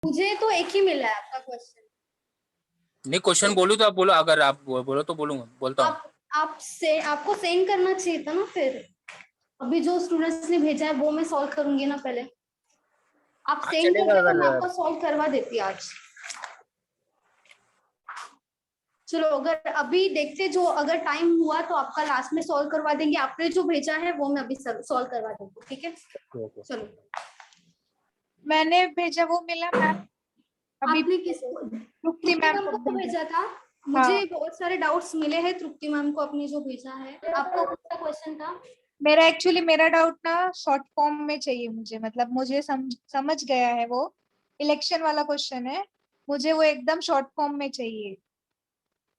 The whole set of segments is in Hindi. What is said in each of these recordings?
मुझे तो एक ही मिला है आपका क्वेश्चन। नहीं क्वेश्चन बोलूं तो आप बोलो, अगर आप बोलो तो बोलूंगा, बोलता हूँ। आपको सेंड करना चाहिए था ना फिर। अभी जो स्टूडेंट्स ने भेजा है वो मैं सॉल्व करूंगी ना पहले। आप हाँ सेंड चलेगा करते तो अगर। मैं आपको सॉल्व करवा देती आज। चलो अगर अभी देखते, जो अगर टाइम हुआ तो आपका लास्ट में सॉल्व करवा देंगे। आपने जो भेजा है वो मैं अभी सॉल्व करवा दूंगी, ठीक है। चलो मैंने भेजा वो मिला मैम। अभी आपने किसको? तृप्ति मैम को भेजा था। मुझे बहुत सारे डाउट्स मिले हैं तृप्ति मैम को आपने जो भेजा है। आपका कौन सा क्वेश्चन था? मेरा डाउट ना शॉर्ट फॉर्म में चाहिए मुझे, मतलब मुझे समझ गया है वो इलेक्शन वाला क्वेश्चन है, मुझे वो एकदम शॉर्ट फॉर्म में चाहिए।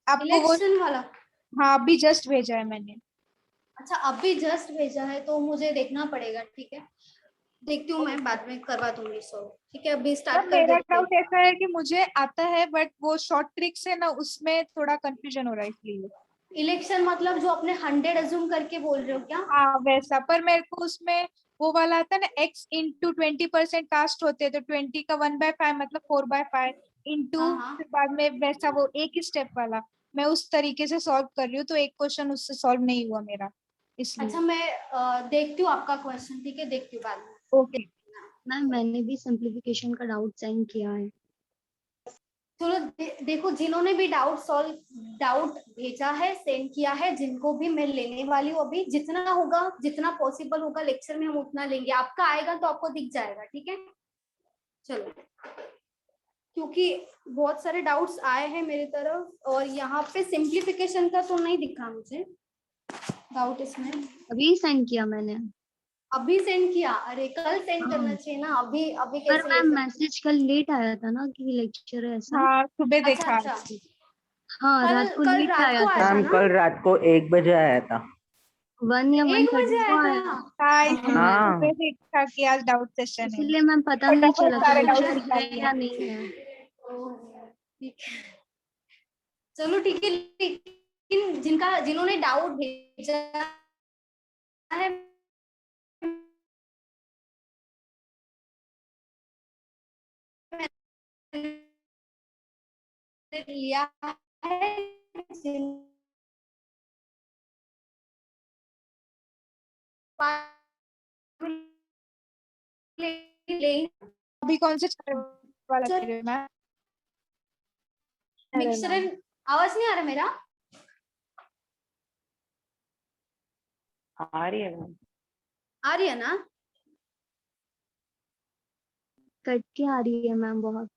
आपको वो? इलेक्शन वाला? हाँ अभी जस्ट भेजा है मैंने। अच्छा अभी जस्ट भेजा है तो मुझे देखना पड़ेगा, ठीक है। देखती हूँ, मैं बाद में करवा दूंगी सॉल्व, ठीक है। अभी स्टार्ट कर मेरा देती हूँ। डाउट ऐसा है कि मुझे आता है बट वो शॉर्ट ट्रिक से ना उसमें थोड़ा कंफ्यूजन हो रहा है इसलिए। इलेक्शन मतलब जो अपने 100 अज्यूम करके बोल रहे हो क्या? हाँ वैसा, पर मेरे को उसमें वो वाला आता है ना x इंटू 20% कास्ट होते हैं, तो 20 का 1/5 मतलब 4/5 इंटू, हाँ। फिर बाद में वैसा वो एक ही स्टेप वाला मैं उस तरीके से सॉल्व कर रही हूँ, तो एक क्वेश्चन उससे सॉल्व नहीं हुआ मेरा इसलिए। अच्छा मैं देखती हूँ आपका क्वेश्चन, ठीक है, देखती हूँ बाद में। ओके मैम मैंने भी सिंप्लीफिकेशन का डाउट सेंड किया है। चलो देखो, जिन्होंने भी डाउट भेजा है, सेंड किया है, जिनको भी मैं लेने वाली हूँ अभी, जितना होगा, जितना पॉसिबल होगा लेक्चर में हम उतना लेंगे। आपका आएगा तो आपको दिख जाएगा, ठीक है। चलो क्योंकि बहुत सारे डाउट्स आए हैं मेरी तरफ, और यहाँ पे सिंप्लीफिकेशन का तो नहीं दिखा मुझे डाउट इसमें। अभी सेंड किया मैंने। अभी सेंड किया? अरे कल सेंड करना हाँ। चाहिए ना, अभी अभी पर कैसे ले मैम सकते? मैसेज कल लेट आया था ना कि लेक्चर है ऐसा। हाँ सुबह अच्छा देखा। अच्छा, हाँ रात को कल लेट रात आया को था। आया था मैम ना? कल रात को 1 बजे आया था। 1 या 1 बजे 1:30 आया को था? आया। हाँ हाँ। सुबह देखा कि आज डाउट सेशन है, इसीलिए मैम पता नहीं फटाफट चला सारे कि डाउट लेक्चर निकाल है लिए। या नहीं है। ठीक है, चलो ठीक है। लेकिन जिन्होंने डाउट भेजा है, मैंने लिया है। अभी कौन से चैप्टर वाला कह रहे हो मैम? मिक्सर, आवाज नहीं आ रहा मेरा? आ रही है मैम। आ रही है ना? कट के आ रही है मैम बहुत।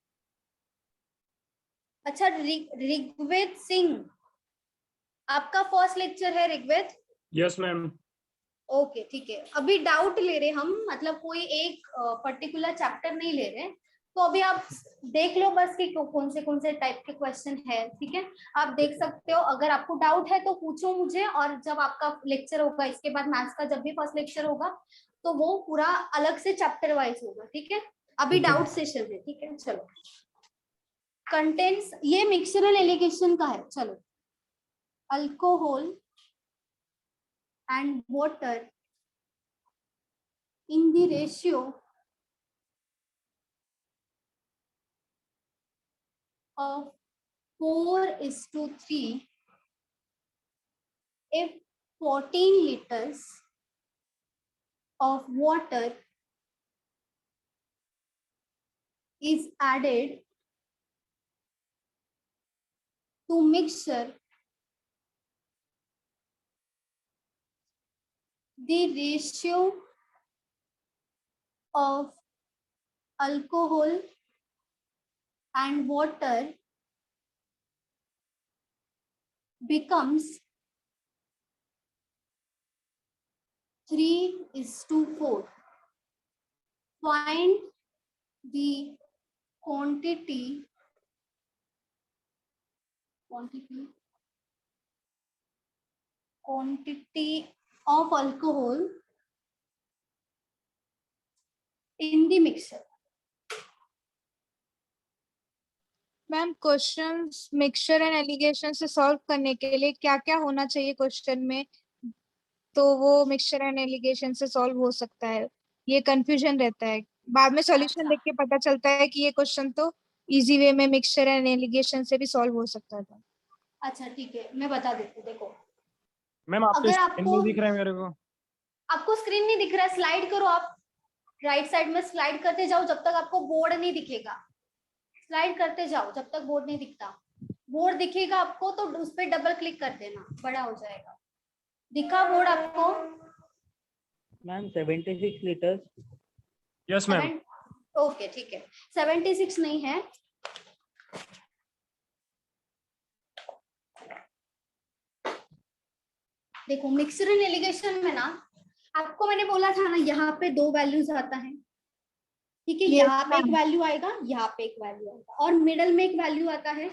अच्छा, ऋग्वेद सिंह, आपका फर्स्ट लेक्चर है ऋग्वेद? Yes ma'am. ओके ठीक है। अभी डाउट ले रहे हम, मतलब कोई एक पर्टिकुलर चैप्टर नहीं ले रहे, तो अभी आप देख लो बस कि कौन से टाइप के क्वेश्चन है, ठीक है। आप देख सकते हो, अगर आपको डाउट है तो पूछो मुझे, और जब आपका लेक्चर होगा इसके बाद मैथ्स का, जब भी फर्स्ट लेक्चर होगा तो वो पूरा अलग से चैप्टर वाइज होगा, ठीक है। अभी डाउट सेशन है, ठीक है। चलो कंटेंट्स, ये मिक्सचरल एलिगेशन का है। चलो, alcohol and water in the ratio of 4:3, if 14 liters of water is added to mixture, the ratio of alcohol and water becomes 3:4. Find the quantity of alcohol in the mixture. Ma'am questions mixture and allegation से सॉल्व करने के लिए क्या क्या होना चाहिए क्वेश्चन में, तो वो मिक्सचर एंड एलिगेशन से सॉल्व हो सकता है? ये कंफ्यूजन रहता है बाद में सॉल्यूशन अच्छा। देख के पता चलता है कि ये क्वेश्चन तो इजी वे में मिक्सचर एंड एलिगेशन से भी सॉल्व हो सकता था। अच्छा ठीक है, मैं बता देती हूँ। देखो मैम आपके अगर स्क्रीन आपको नहीं दिख रहा है मेरे को। आपको स्क्रीन नहीं दिख रहा है, स्लाइड करो आप, राइट साइड में स्लाइड करते जाओ जब तक आपको बोर्ड नहीं दिखेगा। स्लाइड करते जाओ जब तक बोर्ड नहीं दिखता। बोर्ड दिखेगा आपको तो उस पर डबल क्लिक कर देना, बड़ा हो जाएगा। दिखा बोर्ड आपको? Ma'am 76 litres. Yes ma'am. Okay ठीक है, 76 नहीं है। देखो मिक्सचर एंड एलिगेशन में ना, आपको मैंने बोला था ना, यहाँ पे दो वैल्यूज आता है, ठीक है। Yes, यहाँ पे एक ma'am. वैल्यू आएगा, यहाँ पे एक वैल्यू आएगा, और मिडल में एक वैल्यू आता है।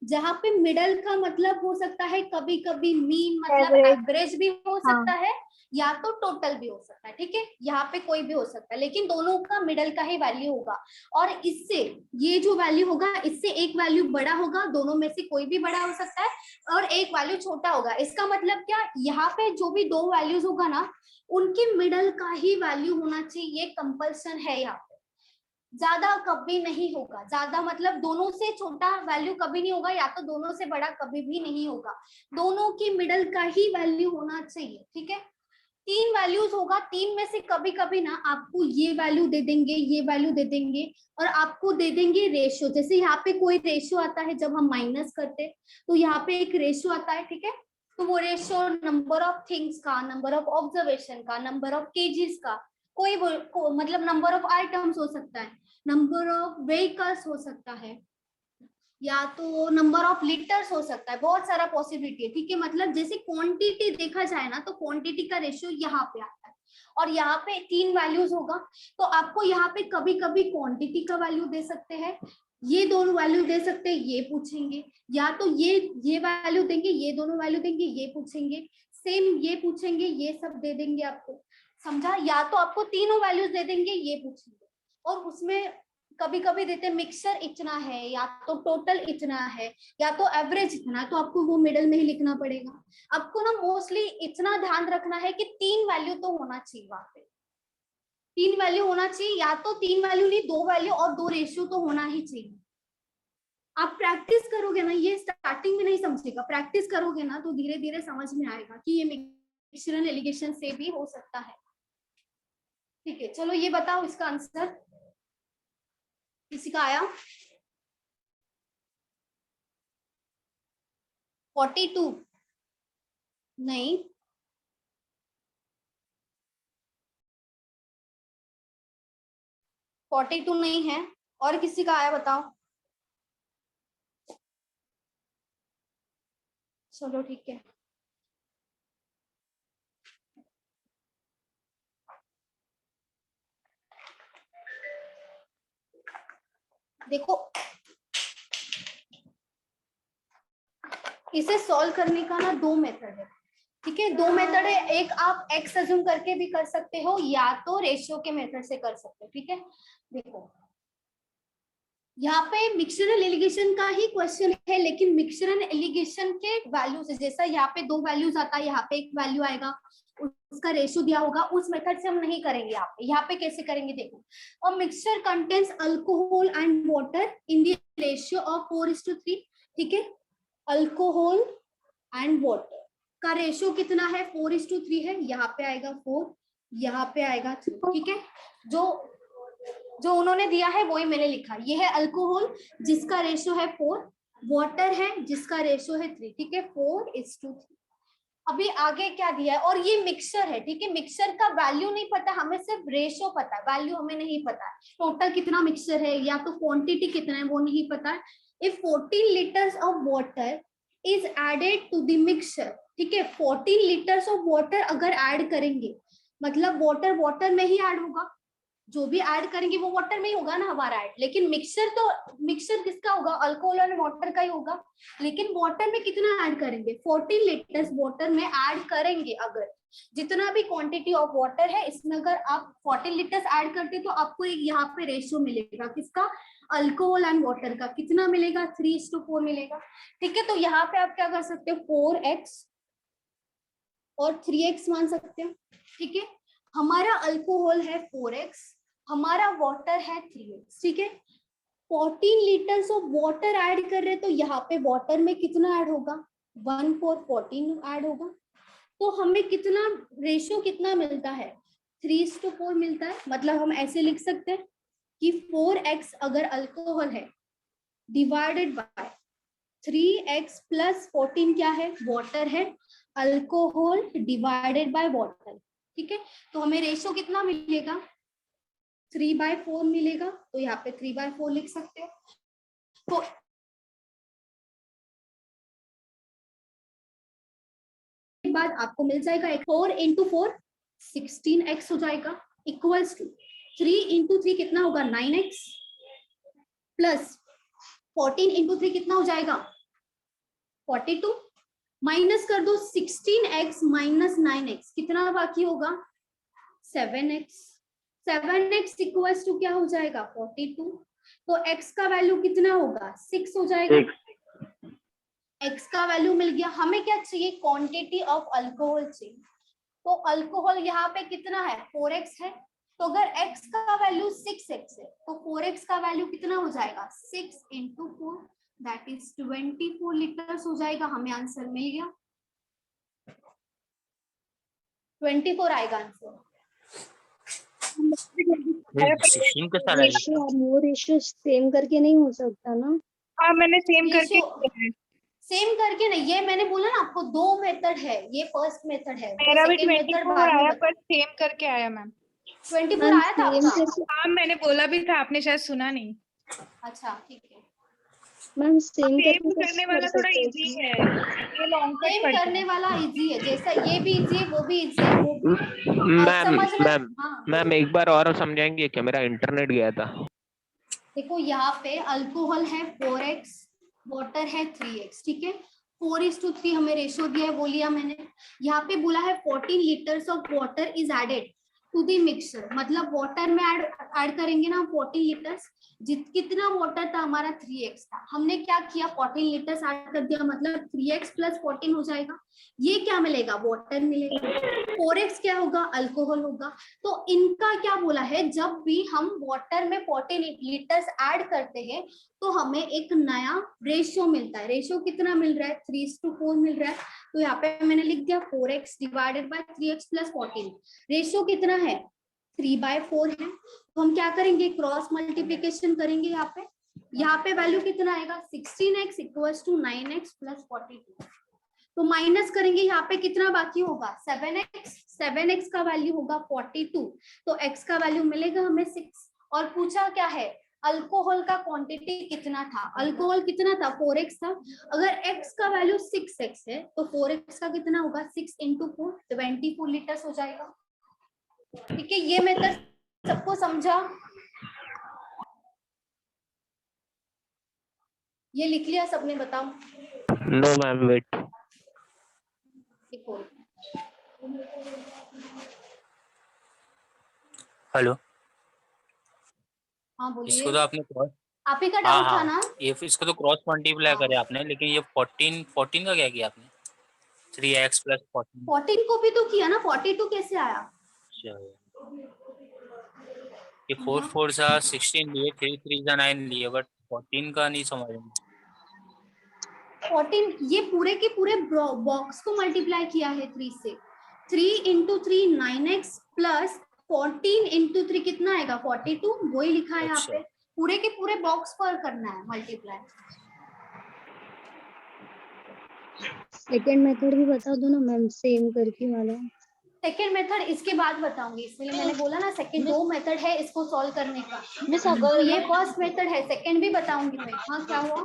जहाँ पे मिडल का मतलब हो सकता है कभी कभी मीन, मतलब Average. एवरेज भी हो हाँ. सकता है, या तो टोटल भी हो सकता है, ठीक है। यहाँ पे कोई भी हो सकता है, लेकिन दोनों का मिडल का ही वैल्यू होगा। और इससे ये जो वैल्यू होगा, इससे एक वैल्यू बड़ा होगा, दोनों में से कोई भी बड़ा हो सकता है, और एक वैल्यू छोटा होगा। इसका मतलब क्या, यहाँ पे जो भी दो वैल्यूज होगा ना, उनके मिडल का ही वैल्यू होना चाहिए, ये कंपल्सन है यहाँ पे। ज्यादा कभी नहीं होगा, ज्यादा मतलब दोनों से छोटा वैल्यू कभी नहीं होगा, या तो दोनों से बड़ा कभी भी नहीं होगा, दोनों की मिडल का ही वैल्यू होना चाहिए, ठीक है। तीन वैल्यूज होगा, तीन में से कभी कभी ना आपको ये वैल्यू दे देंगे, ये वैल्यू दे देंगे, और आपको दे देंगे रेशियो। जैसे यहाँ पे कोई रेशियो आता है जब हम माइनस करते, तो यहाँ पे एक रेशियो आता है, ठीक है। तो वो रेशियो नंबर ऑफ थिंग्स का, नंबर ऑफ ऑब्जर्वेशन का, नंबर ऑफ केजीज का, मतलब नंबर ऑफ आइटम्स हो सकता है, नंबर ऑफ व्हीकल्स हो सकता है, या तो नंबर ऑफ लीटर्स हो सकता है, बहुत सारा पॉसिबिलिटी है, ठीक है। मतलब जैसे क्वांटिटी देखा जाए ना, तो क्वांटिटी का रेशियो यहाँ पे आता है, और यहाँ पे तीन वैल्यूज होगा, तो आपको यहाँ पे कभी कभी क्वांटिटी का वैल्यू दे सकते हैं, ये दोनों वैल्यू दे सकते हैं, ये पूछेंगे, या तो ये वैल्यू देंगे, ये दोनों वैल्यू देंगे, ये पूछेंगे, सेम ये पूछेंगे, ये सब दे देंगे आपको, समझा। या तो आपको तीनों वैल्यूज दे देंगे, ये पूछेंगे, और उसमें कभी कभी देते मिक्सचर इतना है, या तो टोटल इतना है, या तो एवरेज इतना है, तो आपको वो मिडल में ही लिखना पड़ेगा। आपको ना मोस्टली इतना ध्यान रखना है कि तीन वैल्यू तो होना चाहिए वहां पे, तीन वैल्यू होना चाहिए, या तो तीन वैल्यू नहीं, दो वैल्यू और दो रेशियो तो होना ही चाहिए। आप प्रैक्टिस करोगे ना, ये स्टार्टिंग में नहीं समझेगा, प्रैक्टिस करोगे ना तो धीरे धीरे समझ में आएगा कि ये मिक्सचर एंड एलिगेशन से भी हो सकता है, ठीक है। चलो ये बताओ इसका आंसर, किसी का आया? 42 नहीं, 42 नहीं है, और किसी का आया बताओ। चलो ठीक है, देखो इसे सॉल्व करने का ना दो मेथड है, ठीक है। दो मेथड है, एक आप एक्स अज्यूम करके भी कर सकते हो, या तो रेशियो के मेथड से कर सकते हो, ठीक है। देखो यहाँ पे मिक्सचर एंड एलिगेशन का ही क्वेश्चन है, लेकिन मिक्सचर एंड एलिगेशन के वैल्यू से, जैसा यहाँ पे दो वैल्यूज आता है, यहाँ पे एक वैल्यू आएगा, उसका रेशियो दिया होगा, उस मेथड से हम नहीं करेंगे। यहाँ पे कैसे करेंगे देखो, और mixture contains alcohol and water in the ratio of 4:3, ठीक है। अल्कोहल एंड वाटर का रेशियो कितना है, 4:3 है, यहाँ पे आएगा 4, यहाँ पे आएगा 3, ठीक है। जो उन्होंने दिया है वही मैंने लिखा, ये है अल्कोहल जिसका रेशियो है 4, वाटर है जिसका रेशियो है 3, ठीक है, 4:3। अभी आगे क्या दिया है, और ये मिक्सचर है, ठीक है। मिक्सचर का वैल्यू नहीं पता हमें, सिर्फ रेशियो पता है, वैल्यू हमें नहीं पता है, टोटल कितना मिक्सचर है या तो क्वांटिटी कितना है वो नहीं पता है। If 14 litres of water is added to the mixture, ठीक है, 14 लीटर्स ऑफ वाटर अगर ऐड करेंगे, मतलब वाटर में ही ऐड होगा, जो भी ऐड करेंगे वो वाटर में ही होगा ना हमारा ऐड, लेकिन मिक्सचर किसका होगा, अल्कोहल और वाटर का ही होगा, लेकिन वाटर में कितना ऐड करेंगे, 14 लीटर्स वाटर में ऐड करेंगे। अगर जितना भी क्वांटिटी ऑफ वाटर है, इसमें अगर आप 14 लीटर्स ऐड करते तो आपको एक यहाँ पे रेशियो मिलेगा, किसका, अल्कोहल एंड वाटर का, कितना मिलेगा, 3:4 मिलेगा, ठीक है। तो यहाँ पे आप क्या कर सकते हो, 4x और 3x मान सकते हो, ठीक है। हमारा अल्कोहल है 4x हमारा वाटर है 3x, ठीक है। 14 लीटर्स ऑफ वाटर ऐड कर रहे, तो यहाँ पे वाटर में कितना ऐड होगा, 1/4 ऐड होगा। तो हमें कितना रेशियो कितना मिलता है, 3:4 मिलता है। मतलब हम ऐसे लिख सकते हैं कि 4x अगर अल्कोहल है डिवाइडेड बाय 3x प्लस 14 क्या है, वाटर है, अल्कोहल डिवाइडेड बाय वाटर, ठीक है। तो हमें रेशियो कितना मिलेगा, 3/4 मिलेगा। तो यहाँ पे 3/4 लिख सकते हो। तो बाद आपको मिल जाएगा 4 × 4 16x हो जाएगा, इक्वल्स टू 3 × 3 कितना होगा, 9x प्लस 14 × 3 कितना हो जाएगा, 42। माइनस कर दो 16x माइनस 9x, कितना बाकी होगा, 7x। 7x इक्वल्स टू क्या हो जाएगा, 42। तो x का वैल्यू कितना होगा, 6 हो जाएगा। x का वैल्यू मिल गया। हमें क्या चाहिए, क्वांटिटी ऑफ अल्कोहल चाहिए। तो अल्कोहल यहाँ पे कितना है, 4x है। तो अगर x का वैल्यू 6x है तो 4x का वैल्यू कितना हो जाएगा, 6 × 4 दैट इज 24 लीटर्स हो जाएगा। हमें आंसर मिल गया, 24 आएगा आंसर। 16 के साथ आएगा। रेशियो वो रेशियो सेम करके नहीं हो सकता ना। हाँ मैंने सेम करके रेशियो किया है। सेम करके नहीं, ये मैंने बोला ना आपको, दो मेथड है, ये फर्स्ट मेथड है, मेरा भी सेकंड मेथड 24 बाद में आया, बता। पर सेम करके आया मैम। 24 मैम आया था सेम आपका, करके हाँ मैंने बोला भी था, आपने शायद सुना नहीं। अच्छा ठीक है। मैम सेम सेम करके करने कैसे वाला कर थोड़ा सकते हैं इजी इसमें? है, ये लॉन्ग कट सेम पड़ता करने है। वाला इजी है, जैसा ये भी इजी है, वो भी इजी है, वो मैम समझना। मैम हाँ मैम एक बार और समझाएंगे क्या, मेरा इंटरनेट गया था। देखो, यहाँ पे अल्कोहल है 4x, वाटर है 3x, ठीक है। 4:3 हमें रेशियो दिया है, वो लिया मैंने। यहाँ पे बोला है 14 litres of water is added to the mixture, मतलब वाटर में ऐड करेंगे ना 14 लीटर्स। कितना वाटर था हमारा, 3x था। हमने क्या किया, 14 लीटर्स ऐड कर दिया, मतलब 3x प्लस 14 हो जाएगा। ये क्या मिलेगा, वाटर मिलेगा। 4x क्या होगा, अल्कोहल होगा। तो इनका क्या बोला है, जब भी हम वाटर में 14 लीटर्स ऐड करते हैं तो हमें एक नया रेशियो मिलता है। रेशियो कितना मिल रहा है, 3:4 मिल रहा है। तो यहाँ पे मैंने लिख दिया 4x divided by 3x plus 14। Ratio कितना है, 3/4 है। तो हम क्या करेंगे, क्रॉस मल्टीप्लीकेशन करेंगे। यहाँ पे वैल्यू कितना आएगा, 16x equals to 9x plus 42। तो माइनस करेंगे, यहाँ पे कितना बाकी होगा, 7x। 7x का वैल्यू होगा 42, तो x का वैल्यू मिलेगा हमें 6। और पूछा क्या है, अल्कोहल का क्वांटिटी कितना था, अल्कोहल कितना था, 4x था। अगर x का वैल्यू 6x है तो 4x का कितना होगा, 6 × 4 24 लीटर्स हो जाएगा। ठीक है, ये मेथड सबको समझा, ये लिख लिया सबने, बताओ। No ma'am wait. हेलो, हाँ इसको बोलिए, तो आपने क्रॉस, आप ही का हाँ डाउट था हाँ, ना। ये इसको तो क्रॉस मल्टीप्लाई हाँ। करे आपने, लेकिन ये 14 का क्या किया आपने, 3x प्लस 14। 14 को भी तो किया ना, 42 कैसे आया। ये 4 4 सा 16 लिए, 3 3 सा 9 लिए, बट 14 का नहीं समझ में। 14 ये पूरे के पूरे बॉक्स को मल्टीप्लाई किया है 3 से। 3 × 3 9x प्लस 14 × 3 कितना आएगा, 42, वही लिखा है यहाँ अच्छा। पे। पूरे के पूरे बॉक्स पर करना है मल्टीप्लाई। सेकेंड मेथड भी बता दो ना मैम, सेम करके वाला। सेकेंड मेथड इसके बाद बताऊंगी, इसलिए मैंने बोला ना सेकेंड दो मेथड है इसको सॉल्व करने का। मिस तो अगर ये फर्स्ट मेथड है, सेकेंड भी बताऊंगी मैं। हाँ क्या हुआ,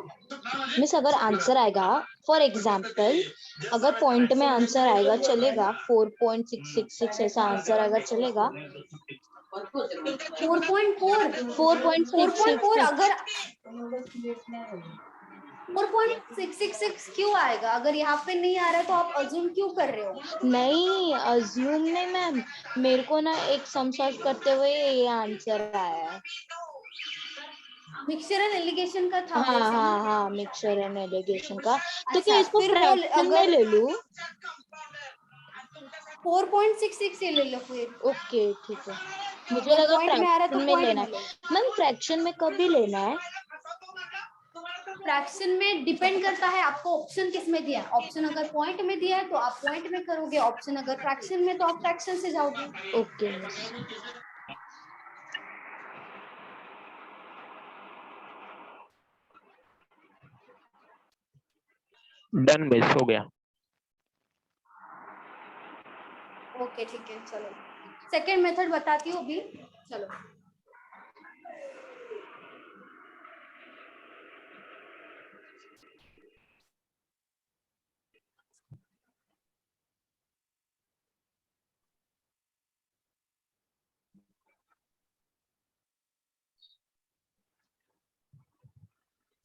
मिस अगर आंसर आएगा, फॉर एग्जाम्पल अगर पॉइंट में आंसर आएगा चलेगा, 4.666 ऐसा आंसर अगर चलेगा, 4.4 4.4 अगर 4.666 क्यों आएगा, अगर यहाँ पे नहीं आ रहा है तो आप अज्यूम क्यों कर रहे हो। नहीं अज्यूम नहीं मैम, मेरे को ना एक सम सॉल्व करते हुए ये आंसर आया है। मिक्सचर एंड एलिगेशन का था वो हाँ sum? हाँ हाँ, मिक्सचर एंड एलिगेशन का। तो अच्छा, क्या इसको फिर वो फ्रैक्शन में अगर ले लूं? 4.66 ये ले लो फिर। ओके ठीक है। मुझे लगा पॉइंट में आ रहा है तो फ्रैक्शन में पॉइंट लेना में है। लो। मैम फ्रैक्शन में कभी लेना है? फ्रैक्शन में डिपेंड करता है आपको ऑप्शन किस में दिया है। ऑप्शन अगर पॉइंट में दिया है तो आप पॉइंट में करोगे, ऑप्शन अगर फ्रैक्शन में तो आप फ्रैक्शन से जाओगे। ओके डन मिस हो गया। ओके ठीक है, चलो सेकेंड मेथड बताती हूँ अभी। चलो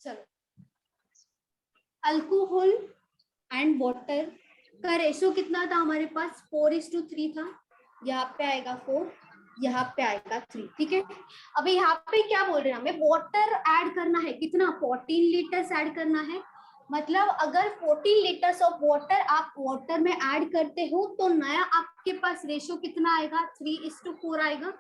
चलो अल्कोहल एंड वाटर का रेशो कितना था हमारे पास? 4:3 था। यहाँ पे आएगा 4, यहाँ पे आएगा 3। ठीक है, अभी यहाँ पे क्या बोल रहे हैं हमें? वाटर ऐड करना है। कितना? 14 लीटर्स ऐड करना है। मतलब अगर 14 लीटर्स ऑफ वाटर आप वाटर में ऐड करते हो तो नया आपके पास रेशो कितना आएगा? 3:4 आएगा।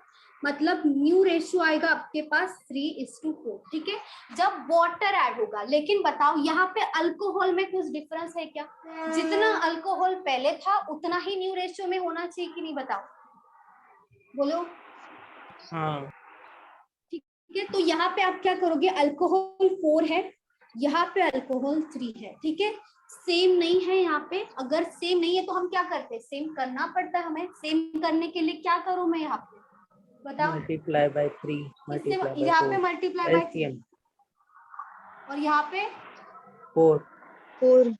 मतलब न्यू रेशियो आएगा आपके पास 3:4। ठीक है, जब वाटर ऐड होगा। लेकिन बताओ यहाँ पे अल्कोहल में कुछ डिफरेंस है क्या? जितना अल्कोहल पहले था उतना ही न्यू रेशियो में होना चाहिए कि नहीं? बताओ, बोलो। हाँ ठीक है, तो यहाँ पे आप क्या करोगे? अल्कोहल 4 है, यहाँ पे अल्कोहल 3 है। ठीक है, सेम नहीं है यहाँ पे। अगर सेम नहीं है तो हम क्या करते हैं? सेम करना पड़ता है हमें। सेम करने के लिए क्या करूं मैं यहाँ पे? बताओ। मल्टीप्लाई बाय 3 मल्टीप्लाई बाय यहाँ पे 4 मल्टीप्लाई बाय 3 LCM और यहाँ पे 4 4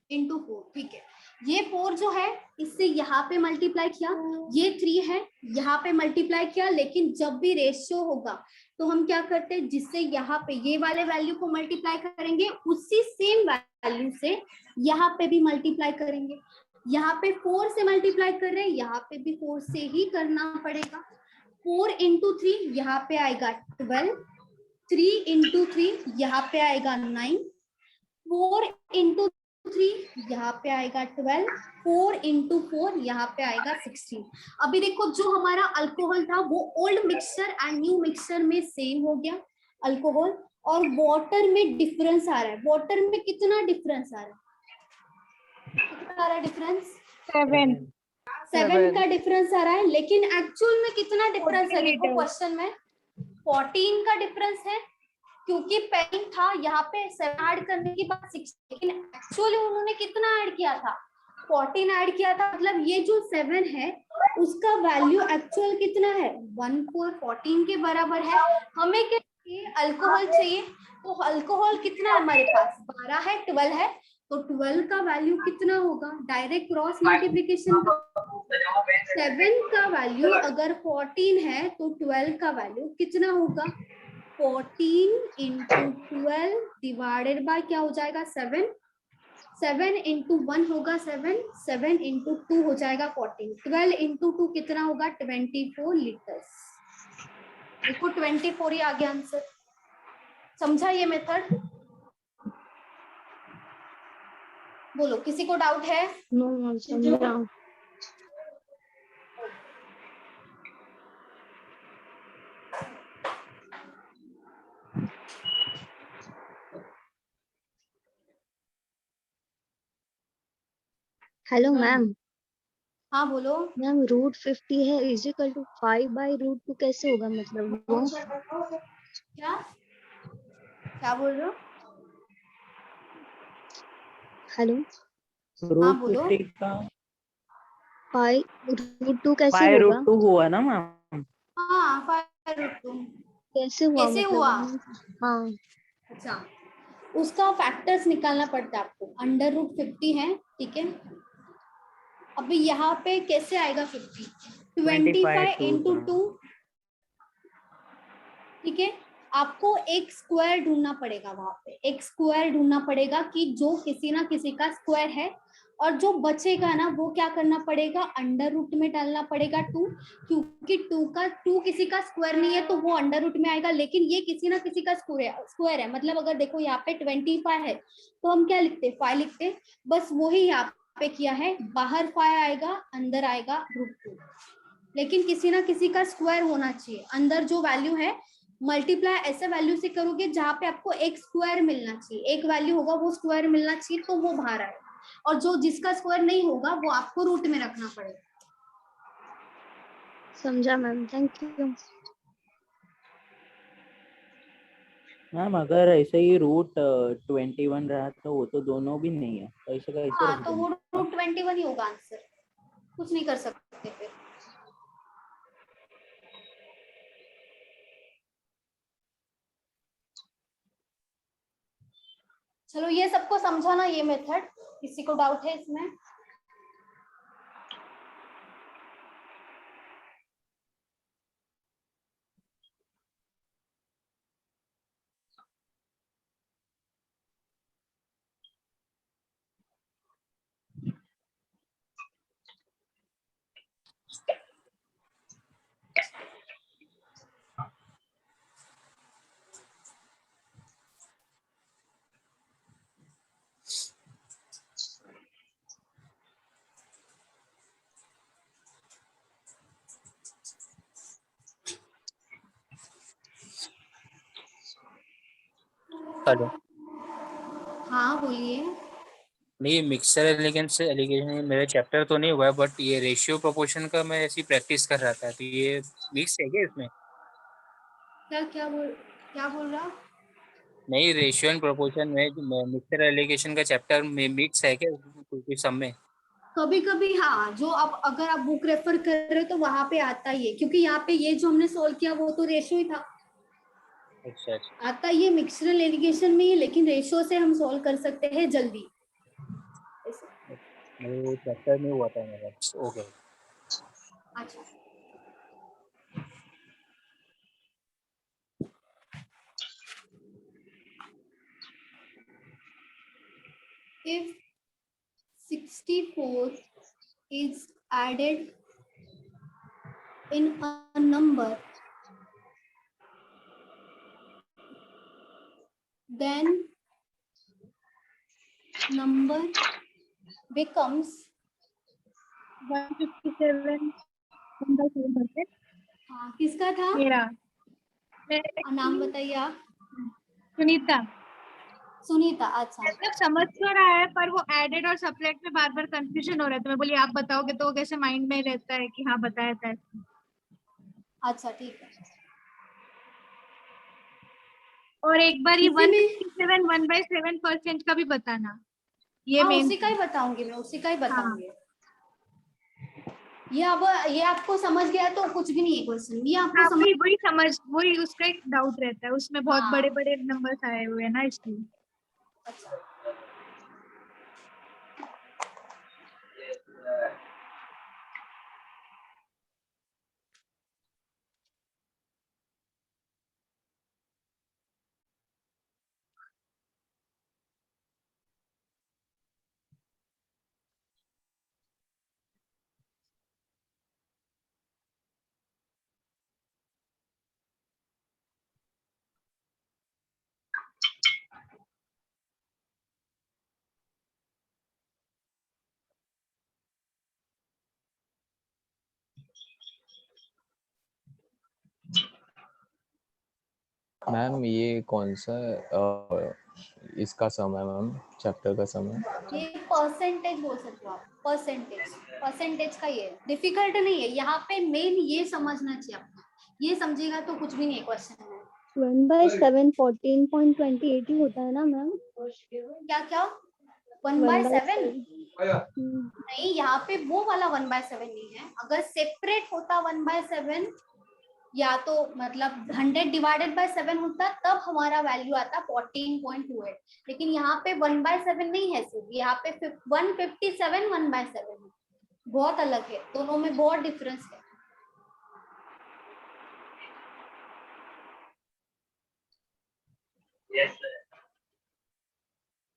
ठीक है, ये 4 जो है इससे यहाँ पे मल्टीप्लाई किया, ये 3 है यहाँ पे मल्टीप्लाई किया। लेकिन जब भी रेशियो होगा तो हम क्या करते हैं? जिससे यहाँ पे ये वाले वैल्यू को मल्टीप्लाई करेंगे, उसी सेम वैल्यू से यहाँ पे भी मल्टीप्लाई करेंगे। यहाँ पे 4 से मल्टीप्लाई कर रहे हैं, यहाँ पे भी 4 से ही करना पड़ेगा। 4 into 3 यहाँ पे आएगा 12, 3 into 3 यहाँ पे आएगा 9, 4 into 3 यहाँ पे आएगा 12, 4 into 4 यहाँ पे आएगा 16। अभी देखो जो हमारा अल्कोहल था वो old mixture and new mixture में सेम हो गया अल्कोहल, और वाटर में डिफरेंस आ रहा है। वाटर में कितना डिफरेंस आ रहा है? कितना आ रहा है डिफरेंस? 7 का डिफरेंस आ रहा है। लेकिन एक्चुअल में कितना डिफरेंस है? देखो क्वेश्चन में 14 का डिफरेंस है, क्योंकि पेन था यहाँ पे 7 ऐड करने के बाद 6, लेकिन एक्चुअली उन्होंने कितना ऐड किया था? 14 ऐड किया था। मतलब ये जो 7 है उसका वैल्यू एक्चुअल कितना है? 14 के बराबर है। हमें क्या चाहिए? अल्कोहल चाहिए। तो अल्कोहल कितना है हमारे पास? 12 है, 12 है, तो 12 का वैल्यू कितना होगा? Direct cross multiplication. 7 का वैल्यू अगर 14 है तो 12 का वैल्यू कितना होगा? 14 into 12 डिवाइडेड बाय क्या हो जाएगा? 7। 7 into 1 होगा 7, 7 into 2 हो जाएगा 14, 12 into 2 कितना होगा? 24 लीटर्स। देखो 24 ही आ गया आंसर। समझा ये मेथड? बोलो, किसी को डाउट है? नो समझा। Hello ma'am. हाँ बोलो। मैम √50 है इजिकल टू 5/√2 कैसे होगा? मतलब वो क्या क्या बोल रहे हो? हेलो हाँ बोलो। √50 का 5√2 कैसे पाई होगा? √2 हुआ ना मैम? हाँ 5√2 कैसे हुआ? कैसे मतलब हुआ? हाँ अच्छा, उसका फैक्टर्स निकालना पड़ता है आपको। √50 है, ठीक है। अभी यहाँ पे कैसे आएगा 50? 25 into 2, ठीक है। आपको एक स्क्वायर ढूंढना पड़ेगा, वहां पे एक स्क्वायर ढूंढना पड़ेगा कि जो किसी ना किसी का स्क्वायर है, और जो बचेगा ना वो क्या करना पड़ेगा? अंडर रूट में डालना पड़ेगा 2, क्योंकि 2 किसी का स्क्वायर नहीं है तो वो अंडर रूट में आएगा। लेकिन ये किसी ना किसी का स्क्वायर है। मतलब अगर देखो यहाँ पे 25 है तो हम क्या लिखते? 5 लिखते। बस वही यहाँ पे किया है, बाहर 5 आएगा, अंदर आएगा √2। लेकिन किसी ना किसी का स्क्वायर होना चाहिए अंदर। जो वैल्यू है मल्टीप्लाई ऐसे वैल्यू से करोगे जहाँ पे आपको एक स्क्वायर मिलना चाहिए, एक वैल्यू होगा वो स्क्वायर मिलना चाहिए, तो वो बाहर आएगा। और जो जिसका स्क्वायर नहीं होगा वो आपको रूट में रखना पड़ेगा। समझा मैम, थैंक यू। मैम अगर ऐसे ही रूट 21 रहा तो वो तो दोनों भी नहीं है, तो ऐसे कैसे हाँ रख तो वो देंगे? रूट 21 ही होगा आंसर, कुछ नहीं कर सकते फिर। चलो ये सबको समझा ना ये मेथड, किसी को डाउट है इसमें? हेलो। हाँ बोलिए। नहीं, मिक्सर एलिगेशन मेरा चैप्टर तो नहीं हुआ है, बट ये रेशियो प्रोपोर्शन का मैं ऐसी प्रैक्टिस कर रहा था, तो ये मिक्स है क्या इसमें? क्या बोल रहा? नहीं, रेशियो एंड प्रोपोर्शन में मिक्सर एलिगेशन का चैप्टर में मिक्स है क्या कुछ सब में? कभी कभी हाँ, जो आप अगर आप बुक रेफर कर रहे हो तो वहां पे आता ही है, क्योंकि यहाँ पे ये जो हमने सोल्व किया वो तो रेशियो ही था। अच्छा अच्छा। आता ये मिक्सचरल एलिगेशन में ही, लेकिन रेशियो से हम सोल्व कर सकते हैं जल्दी। वो चैप्टर में हुआ था मेरा। ओके। अच्छा if 64 is added in a number, then number becomes 157 1/7%। हाँ किसका था? मेरा नाम बताइए आप। सुनीता। सुनीता। अच्छा मतलब समझ तो रहा है, पर वो एडेड और सब्ट्रैक्ट में बार बार कंफ्यूजन हो रहा है, तो मैं बोली आप बताओगे तो वो कैसे माइंड में रहता है कि हाँ बताया था। अच्छा ठीक है। और एक बार ये किसी में 157 1/7% का भी बताना, ये हाँ मेन। उसी का ही बताऊंगी मैं, उसी का ही हाँ बताऊंगी। ये आपको समझ गया तो कुछ भी नहीं है क्वेश्चन, ये आपको हाँ, समझ। वही समझ, वही उसका एक डाउट रहता है, उसमें बहुत हाँ बड़े बड़े नंबर्स आए हुए हैं ना, इसलिए। अच्छा मैम ये कौन सा इसका सम है मैम, चैप्टर का सम है? ये परसेंटेज बोल सकते हो आप, परसेंटेज का ये डिफिकल्ट नहीं है। यहाँ पे मेन ये समझना चाहिए आपको, ये समझेगा तो कुछ भी नहीं है क्वेश्चन में। 1/7 14.28 ही होता है ना मैम? क्या 1/7? 1/7। नहीं, यहाँ पे वो वाला 1/7 नहीं है। अगर सेपरेट होता 1/7, या तो मतलब 100 डिवाइडेड बाय 7 होता, तब हमारा वैल्यू आता 14.28। लेकिन यहाँ पे 1/7 नहीं है, सिर्फ यहाँ पे 157 1/7 है। बहुत अलग है, दोनों में बहुत डिफरेंस है।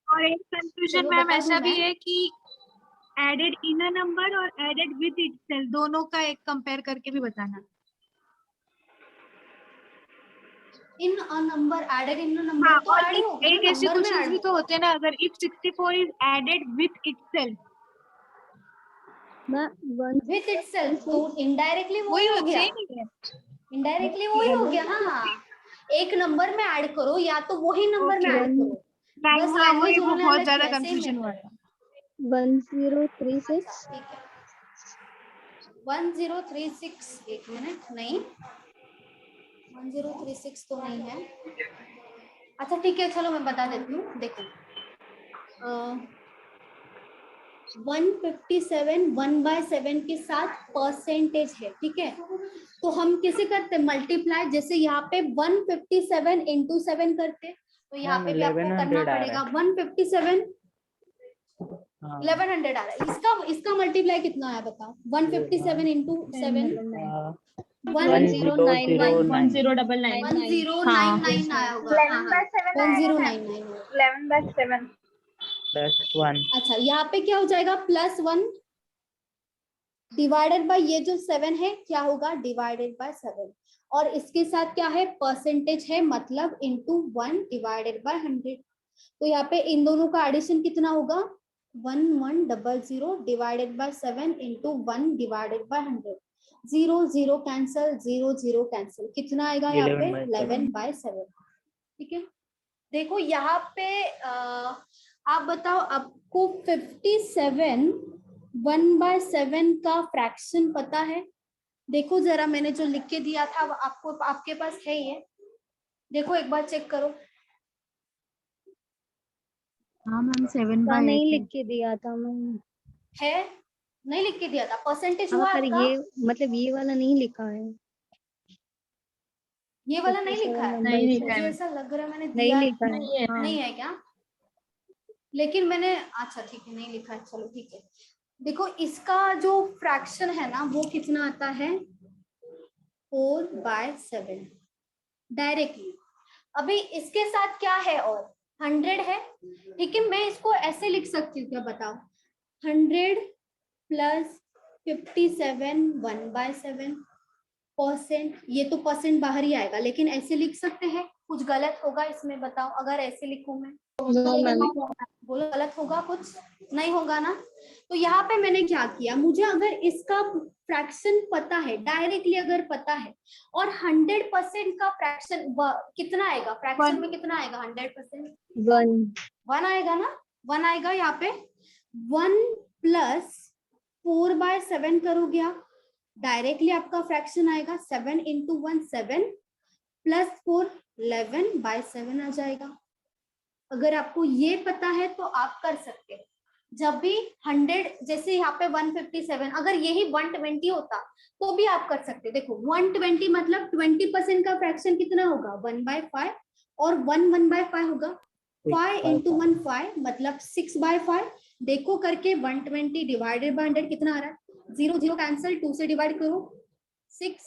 और एक कंफ्यूजन चलो मैम बता दूं ऐसा भी मैं। है कि एडेड इन अ नंबर और एडेड विद इटसेल्फ, दोनों का एक कंपेयर करके भी बताना। In a number, added in a number हाँ, तो और ऐड ही होगा एक ना, ऐसे नंबर में क्वेश्चंस ऐड भी तो होगा। होते हैं ना, अगर if 64 is added with itself, मैं वन विथ इटसेल्फ, तो इनडायरेक्टली वही वही हो हो गया, सेम ही है। इनडायरेक्टली वही हो गया ना। एक नंबर में ऐड करो या तो वही नंबर में Okay. ऐड करो, बस हाँ, लैंग्वेज वही उन्होंने बहुत अलग ज्यादा किया, same कंफ्यूजन हुआ method। था। 1036 ठीक है 1036, एक मिनट, नहीं 1036 तो नहीं है। अच्छा ठीक है, चलो मैं बता देती हूँ, देखो 157 1/7 के साथ परसेंटेज है, ठीक है। तो हम कैसे करते मल्टीप्लाई, जैसे यहाँ पे 157 into 7 करते, तो यहाँ पे भी आपको 1100 करना आ रहा पड़ेगा है। 157 हाँ 1100 आ रहा है। इसका मल्टीप्लाई कितना आया बताओ, 157 into 7 1009 1099 आया होगा। हाँ हाँ 1099 होगा। 11/7 +1 अच्छा यहाँ पे क्या हो जाएगा, +1 डिवाइडेड बाय ये जो 7 है क्या होगा, डिवाइडेड बाय 7, और इसके साथ क्या है, परसेंटेज है, मतलब इंटू 1 डिवाइडेड बाय 100। तो यहाँ पे इन दोनों का एडिशन कितना होगा, 1100 divided by 7 into 1 divided by 100। 0 0 cancel, 0 0 cancel, कितना आएगा यहाँ पे 11/7। ठीक है, देखो यहाँ पे आप बताओ, आपको 57 1/7 का फ्रैक्शन पता है? देखो जरा, मैंने जो लिख के दिया था वो आपको, आपके पास है ये, देखो एक बार चेक करो। हाँ मैम का 7/8 नहीं लिख के दिया था मैम। है, नहीं लिख के दिया था, परसेंटेज हाँ हुआ पर आपका? ये मतलब ये वाला नहीं लिखा है। ये वाला नहीं लिखा 57 है, नहीं लिखा मुझे है। ऐसा लग रहा है मैंने नहीं दिया, लिखा है। हाँ नहीं है क्या? लेकिन मैंने, अच्छा ठीक है नहीं लिखा है, चलो ठीक है। देखो इसका जो फ्रैक्शन है ना वो कितना आता है, 4/7 डायरेक्टली। अभी इसके साथ क्या है, और 100 है, ठीक है। मैं इसको ऐसे लिख सकती हूँ क्या बताओ, 100 + 57 1/7 परसेंट, ये तो परसेंट बाहर ही आएगा, लेकिन ऐसे लिख सकते हैं, कुछ गलत होगा इसमें बताओ अगर ऐसे लिखूं मैं? No ma'am. बोलो गलत होगा, कुछ नहीं होगा ना। तो यहाँ पे मैंने क्या किया, मुझे अगर इसका फ्रैक्शन पता है, डायरेक्टली अगर पता है, और 100% का फ्रैक्शन कितना आएगा, फ्रैक्शन में कितना आएगा 100%? 1 आएगा ना, 1 आएगा यहाँ पे। 1 + 4/7 करोगे आप, डायरेक्टली आपका फ्रैक्शन आएगा 7 into 1 7 + 4 11/7 आ जाएगा। अगर आपको ये पता है तो आप कर सकते हैं। जब भी 100, जैसे यहाँ पे 157, अगर यही 120 होता तो भी आप कर सकते। देखो 120 मतलब 20% का फ्रैक्शन कितना होगा, 1/5, और 1 1/5 होगा, 5 into 1 5, मतलब 6/5। देखो करके 120 डिवाइडेड बाय 100 कितना आ रहा है, 0 0 कैंसिल, 2 से डिवाइड करो, 6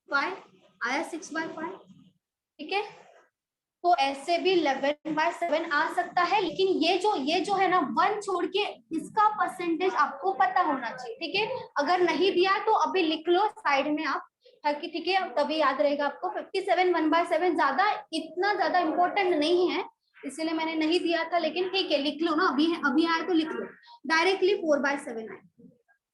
5 आया, 6/5। ठीक है, तो ऐसे भी 11/7 आ सकता है, लेकिन ये जो है ना 1 छोड़ के इसका परसेंटेज आपको पता होना चाहिए। ठीक है, अगर नहीं दिया तो अभी लिख लो साइड में आप, ताकि ठीक है तभी याद रहेगा आपको। 57 1/7 ज्यादा, इतना ज्यादा इंपॉर्टेंट नहीं है, इसीलिए मैंने नहीं दिया था, लेकिन ठीक है लिख लो ना, अभी आए तो लिख लो। डायरेक्टली 4/7 आए,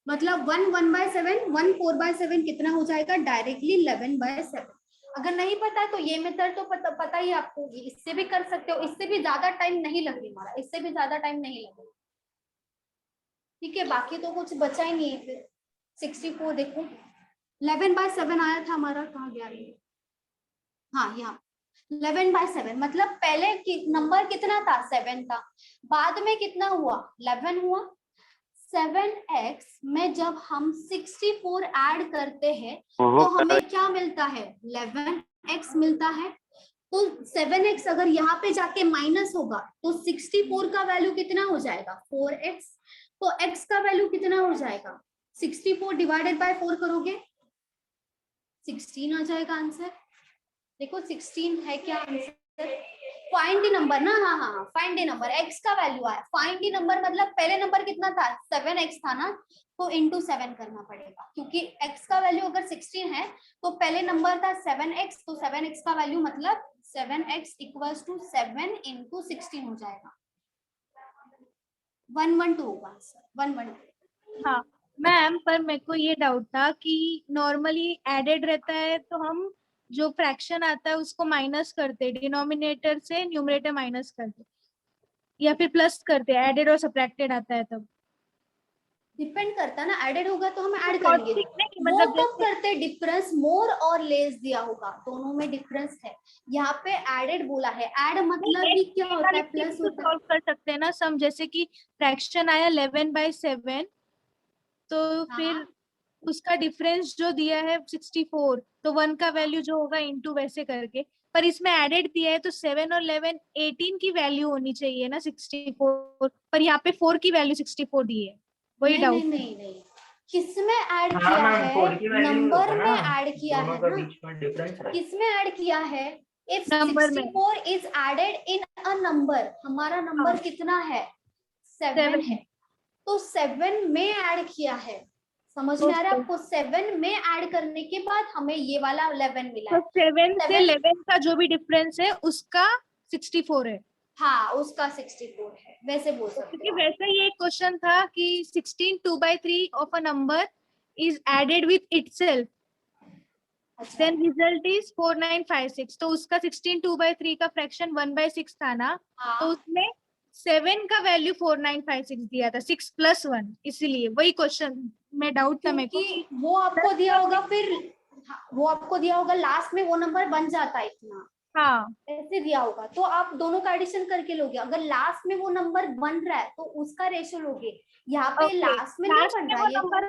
मतलब 1 1/7 1 4/7 कितना हो जाएगा, डायरेक्टली 11/7। अगर नहीं पता तो ये मेथड तो पता ही आपको, इससे भी कर सकते हो, इससे भी ज्यादा टाइम नहीं लगने वाला, इससे भी ज्यादा टाइम नहीं लगेगा। ठीक है, बाकी तो कुछ बचा ही नहीं है फिर। 64 देखो 11/7 आया था हमारा, कहाँ गया ये, हाँ यहाँ 11/7, मतलब पहले नंबर कितना था, 7 था, बाद में कितना हुआ, 11 हुआ। 7x में जब हम 64 ऐड करते हैं तो हमें क्या मिलता है, 11x मिलता है। तो 7x अगर यहाँ पे जाके माइनस होगा तो 64 का वैल्यू कितना हो जाएगा, 4x। तो x का वैल्यू कितना हो जाएगा, 64 डिवाइडेड बाय 4 करोगे 16 आ जाएगा आंसर। देखो 16 है क्या आंसर, फाइंड द नंबर ना, हाँ हाँ फाइंड द नंबर, x का वैल्यू आया, फाइंड द नंबर मतलब पहले नंबर कितना था, 7x था ना, तो इंटू 7 करना पड़ेगा, क्योंकि x का वैल्यू अगर 16 है तो पहले नंबर था 7x, तो 7x का वैल्यू मतलब 7x = 7 इंटू 16 हो जाएगा, 112 होगा आंसर, 112। हाँ मैम पर मेरे को ये डाउट था कि नॉर्मली एडेड रहता है तो हम जो फ्रैक्शन आता है उसको माइनस करते, डिनोमिनेटर से न्यूमरेटर माइनस करते, या फिर प्लस करते, एडेड और सब्ट्रैक्टेड आता है तब। डिपेंड करता है ना, एडेड होगा तो हम ऐड और करेंगे। ठीक नहीं, वो मतलब कब जैसे करते, डिफरेंस मोर और लेस दिया होगा, दोनों में डिफरेंस है। यहाँ पे एडेड बोला है, ऐड मतलब ही क्या होता है, प्लस होता है। सॉल्व कर सकते हैं ना सम, जैसे कि फ्रैक्शन आया 11/7, तो फिर हाँ उसका डिफरेंस जो दिया है 64, तो 1 का वैल्यू जो होगा इनटू वैसे करके। पर इसमें एडेड दिया है तो 7 और 11 18 की वैल्यू होनी चाहिए ना 64, पर यहाँ पे 4 की वैल्यू 64 दी है, वही नहीं डाउट। नहीं नहीं नहीं, किसमें ऐड हाँ किया मैम, है, 4 की वैल्यू नंबर होगा में ना, ऐड किया दोनों है का ना। बीच में डिफरेंस है। किसमें ऐड किया है, इफ नंबर में 64 is added in a number, हमारा नंबर हाँ कितना है, 7 7 है, तो 7 में ऐड किया है। समझ में आ रहा है ओके। आपको, 7 में ऐड करने के बाद हमें ये वाला 11 मिला तो है। 7 से 7, 11 का जो भी डिफरेंस है उसका 64 है। हाँ उसका 64 है, वैसे बोल सकते क्योंकि हो आप। वैसा ही एक क्वेश्चन था कि 16 2/3 of a number is added with itself, अच्छा देन रिजल्ट इज 4956, तो उसका 16 2/3 का फ्रैक्शन 1/6 था ना, तो हाँ, उसमें 7 का वैल्यू 4956 दिया था, 6 + 1, इसीलिए वही क्वेश्चन में डाउट था मेरे को कि क्योंकि वो आपको दिया होगा फिर, हाँ, वो आपको दिया होगा लास्ट में वो नंबर बन जाता है इतना, हाँ ऐसे दिया होगा तो आप दोनों का एडिशन करके लोगे। अगर लास्ट में वो नंबर बन रहा है तो उसका रेशियो लोगे, यहाँ पे ओके, लास्ट में नहीं बन रहा है ये तो।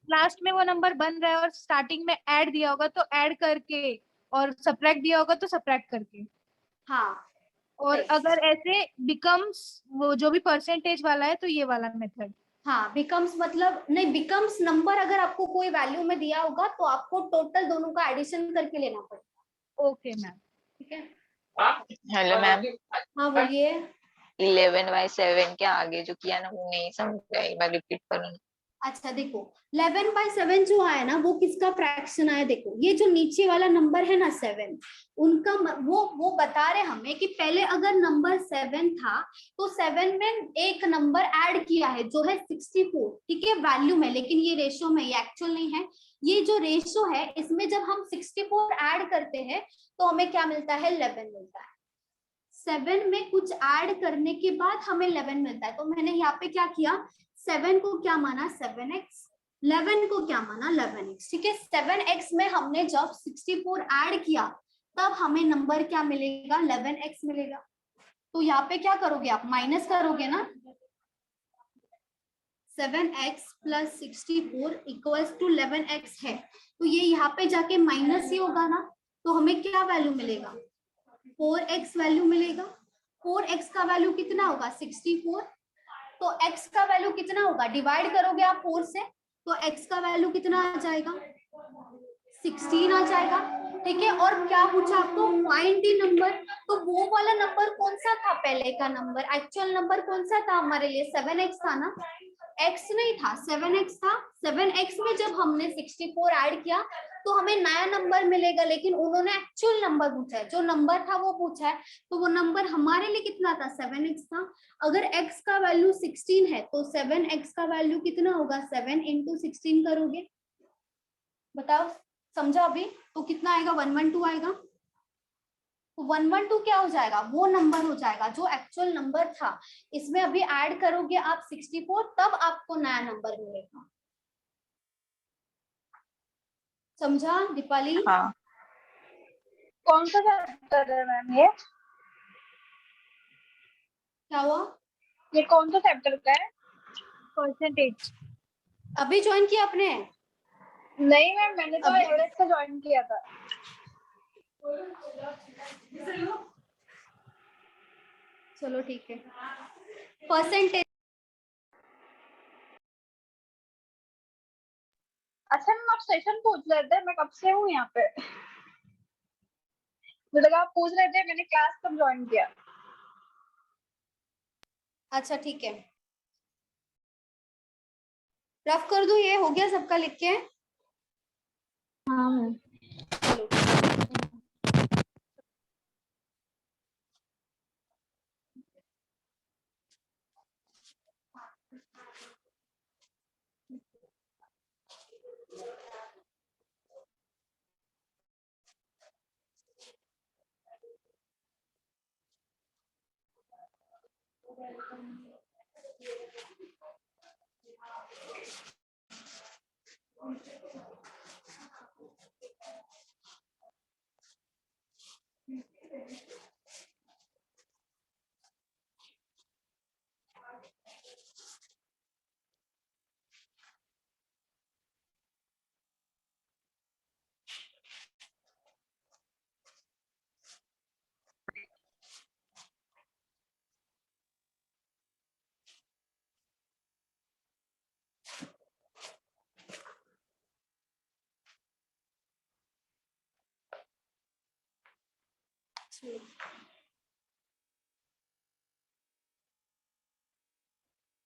लास्ट में वो नंबर बन रहा है और स्टार्टिंग में ऐड दिया होगा तो ऐड करके, और सब्ट्रैक्ट दिया होगा तो सब्ट्रैक्ट करके। हाँ और राइट, अगर ऐसे बिकम्स वो जो भी परसेंटेज वाला है तो ये वाला मेथड। हाँ बिकम्स मतलब नहीं, बिकम्स नंबर अगर आपको कोई वैल्यू में दिया होगा तो आपको टोटल दोनों का एडिशन करके लेना पड़ेगा। Okay ma'am. ठीक है, हेलो मैम, हाँ बोलिए। 11/7 के आगे जो किया ना वो नहीं समझ आया, एक बार रिपीट करूँ? अच्छा देखो, 11/7 जो आया ना वो किसका फ्रैक्शन आया, देखो ये जो नीचे वाला नंबर है ना 7, उनका वो बता रहे हमें कि पहले अगर नंबर 7 था तो 7 में एक नंबर ऐड किया है जो है 64, ठीक है वैल्यू में, लेकिन ये रेशियो में, ये एक्चुअल नहीं है। ये जो रेशियो है इसमें जब हम 64 ऐड करते हैं तो हमें क्या मिलता है, 11 मिलता है। 7 में कुछ ऐड करने के बाद हमें 11 मिलता है, तो मैंने यहाँ पे क्या किया, 7 को क्या माना 7x, 11 को क्या माना 11x, ठीक है। 7x में हमने जब 64 ऐड किया तब हमें नंबर क्या मिलेगा, 11x मिलेगा। तो यहाँ पे क्या करोगे आप, माइनस करोगे ना, 7x + 64 = 11x है, तो ये यहाँ पे जाके माइनस ही होगा ना, तो हमें क्या वैल्यू मिलेगा, 4x वैल्यू मिलेगा। 4x का वैल्यू कितना होगा, 64, तो x का वैल्यू कितना होगा, डिवाइड करोगे आप 4 से तो x का वैल्यू कितना आ जाएगा, 16 आ जाएगा, ठीक है। और क्या पूछा आपको, फाइंड द नंबर, तो वो वाला नंबर कौन सा था, पहले का नंबर, एक्चुअल नंबर कौन सा था हमारे लिए, 7x था ना, x नहीं था 7x था। 7x में जब हमने 64 ऐड किया तो हमें नया नंबर मिलेगा, लेकिन उन्होंने एक्चुअल नंबर पूछा है, जो नंबर था वो पूछा है, तो वो नंबर हमारे लिए कितना था, 7x था। अगर x का वैल्यू 16 है तो 7x का वैल्यू कितना होगा, 7 × 16 करोगे, बताओ, समझा अभी, तो कितना आएगा, 112 आएगा। तो 112 क्या हो जाएगा, वो नंबर हो जाएगा जो एक्चुअल नंबर था। इसमें अभी ऐड करोगे आप 64, तब आपको नया नंबर मिलेगा। समझा दीपाली? हाँ। कौन सा चैप्टर है मैम ये? क्या हुआ, ये कौन सा चैप्टर का है? परसेंटेज। अभी ज्वाइन किया आपने? नहीं मैम, मैंने तो अभी- एवरेज से ज्वाइन किया था। चलो ठीक है, परसेंटेज। अच्छा मैम, आप सेशन पूछ रहे थे, मैं कब से हूँ यहाँ पे। मुझे लगा आप पूछ रहे थे मैंने क्लास कब ज्वाइन किया। अच्छा ठीक है, रफ कर दूं, ये हो गया सबका लिख के? हाँ मैम। चलो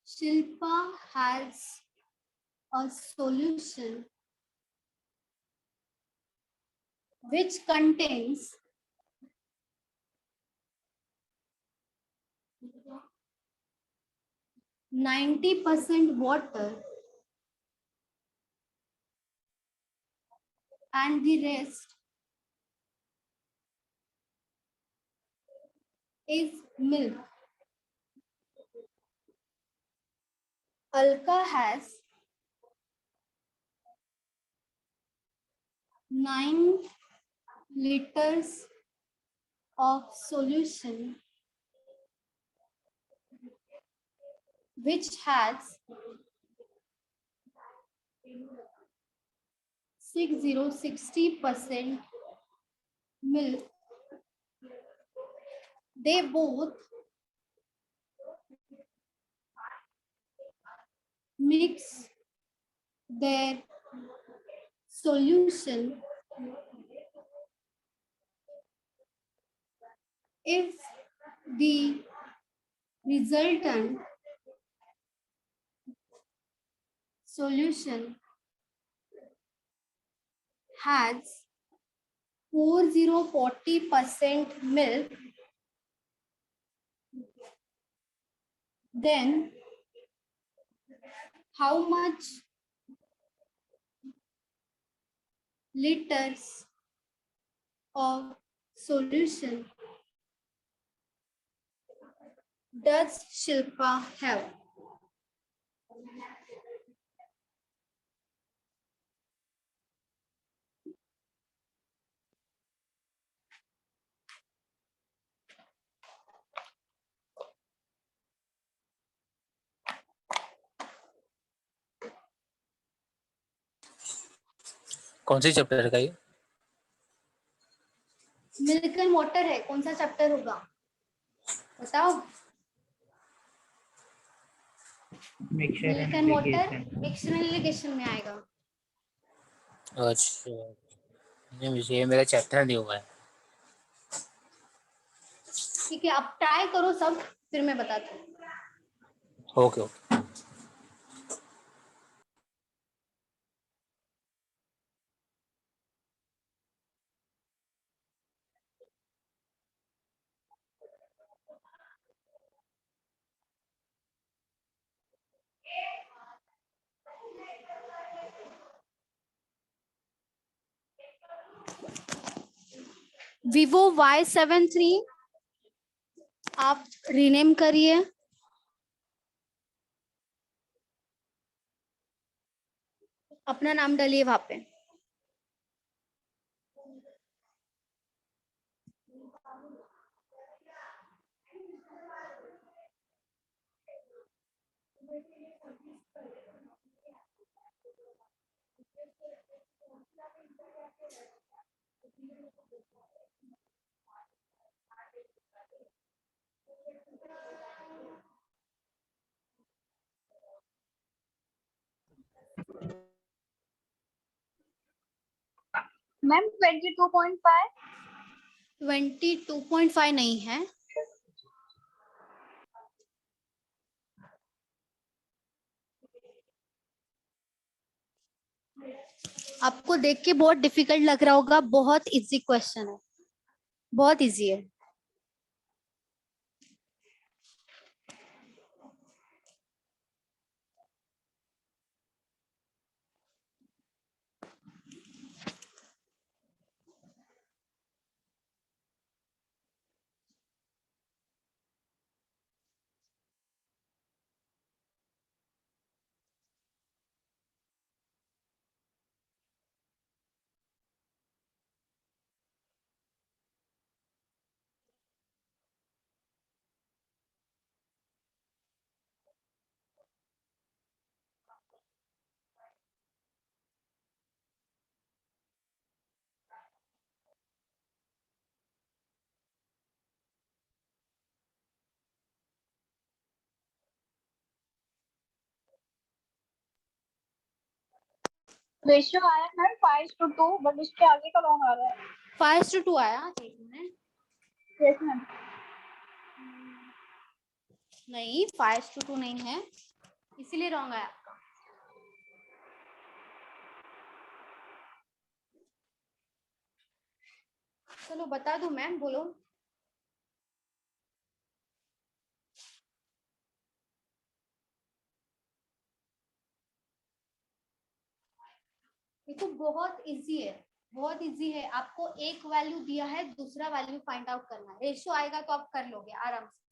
Shilpa has a solution which contains 90% water and the rest is milk. Alka has 9 liters of solution which has 60% milk. They both mix their solution. If the resultant solution has 40% milk, then how much liters of solution does Shilpa have? कौन से चैप्टर का ये? मिल्क एंड वाटर है, कौन सा चैप्टर होगा बताओ? Mixture milk and and water application. Mixture and application में आएगा। अच्छा, नहीं मुझे ये मेरा चैप्टर नहीं हुआ है। ठीक है, आप ट्राई करो सब, फिर मैं बताती हूँ। Okay okay. Vivo Y73 आप रीनेम करिए। अपना नाम डालिए वहां पे। मैम 22.5 22.5 नहीं है, आपको देख के बहुत डिफिकल्ट लग रहा होगा, बहुत इजी क्वेश्चन है, बहुत इजी है। रेशियो आया है 5:2 बट उसके आगे का रॉन्ग आ रहा है। 5:2 आया, एक मिनट। Yes ma'am. नहीं 5:2 नहीं है, इसीलिए रॉन्ग आया आपका। चलो बता दो मैम, बोलो। ये तो बहुत इजी है, बहुत इजी है। आपको एक वैल्यू दिया है, दूसरा वैल्यू फाइंड आउट करना है। रेशियो आएगा तो आप कर लोगे आराम से।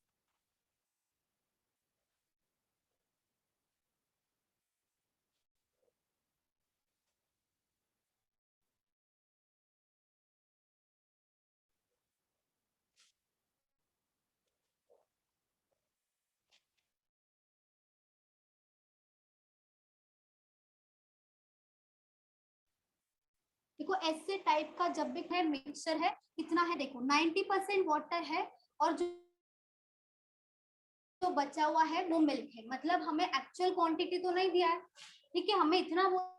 देखो ऐसे टाइप का जब भी है मिक्सचर है, कितना है देखो 90% वाटर है और जो बचा हुआ है वो मिल्क है। मतलब हमें एक्चुअल क्वांटिटी तो नहीं दिया है, ठीक है, हमें इतना बोला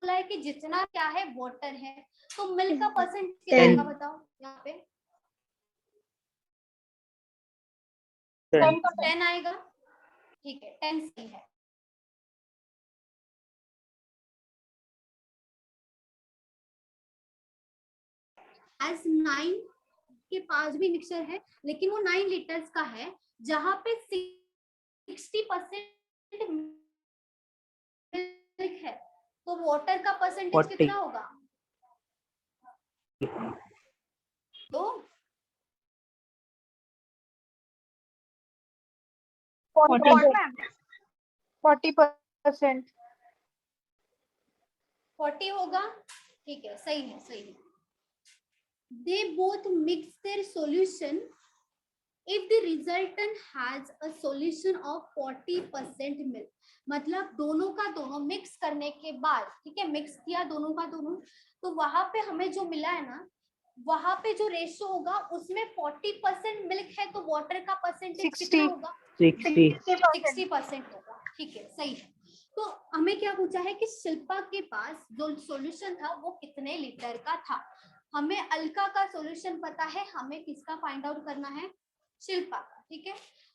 है कि जितना क्या है वाटर है, तो मिल्क का परसेंट कितना आएगा बताओ यहाँ पे। 10 आएगा, ठीक है 10 सही है। एज 9 के पास भी मिक्सचर है, लेकिन वो 9 लीटर्स का है, जहां पे 60% मिल्क है, तो वाटर का परसेंटेज 40 कितना होगा? तो 40%। 40 होगा, ठीक है, सही है, सही है। They both mix their solution if the resultant has a solution of 40% milk। मतलब दोनों का दोनों मिक्स करने के बाद, ठीक है, मिक्स किया दोनों का दोनों, तो वहां पे हमें जो मिला है ना, वहां पे जो रेशियो होगा उसमें 40% मिल्क है, तो वाटर का परसेंटेज कितना होगा? 60% होगा, ठीक है, सही है। तो हमें क्या पूछा है कि शिल्पा के पास जो सॉल्यूशन था वो कितने लीटर का था। हमें अलका का सॉल्यूशन पता है, हमें किसका फाइंड आउट करना है? शिल्पा का, ठीक है।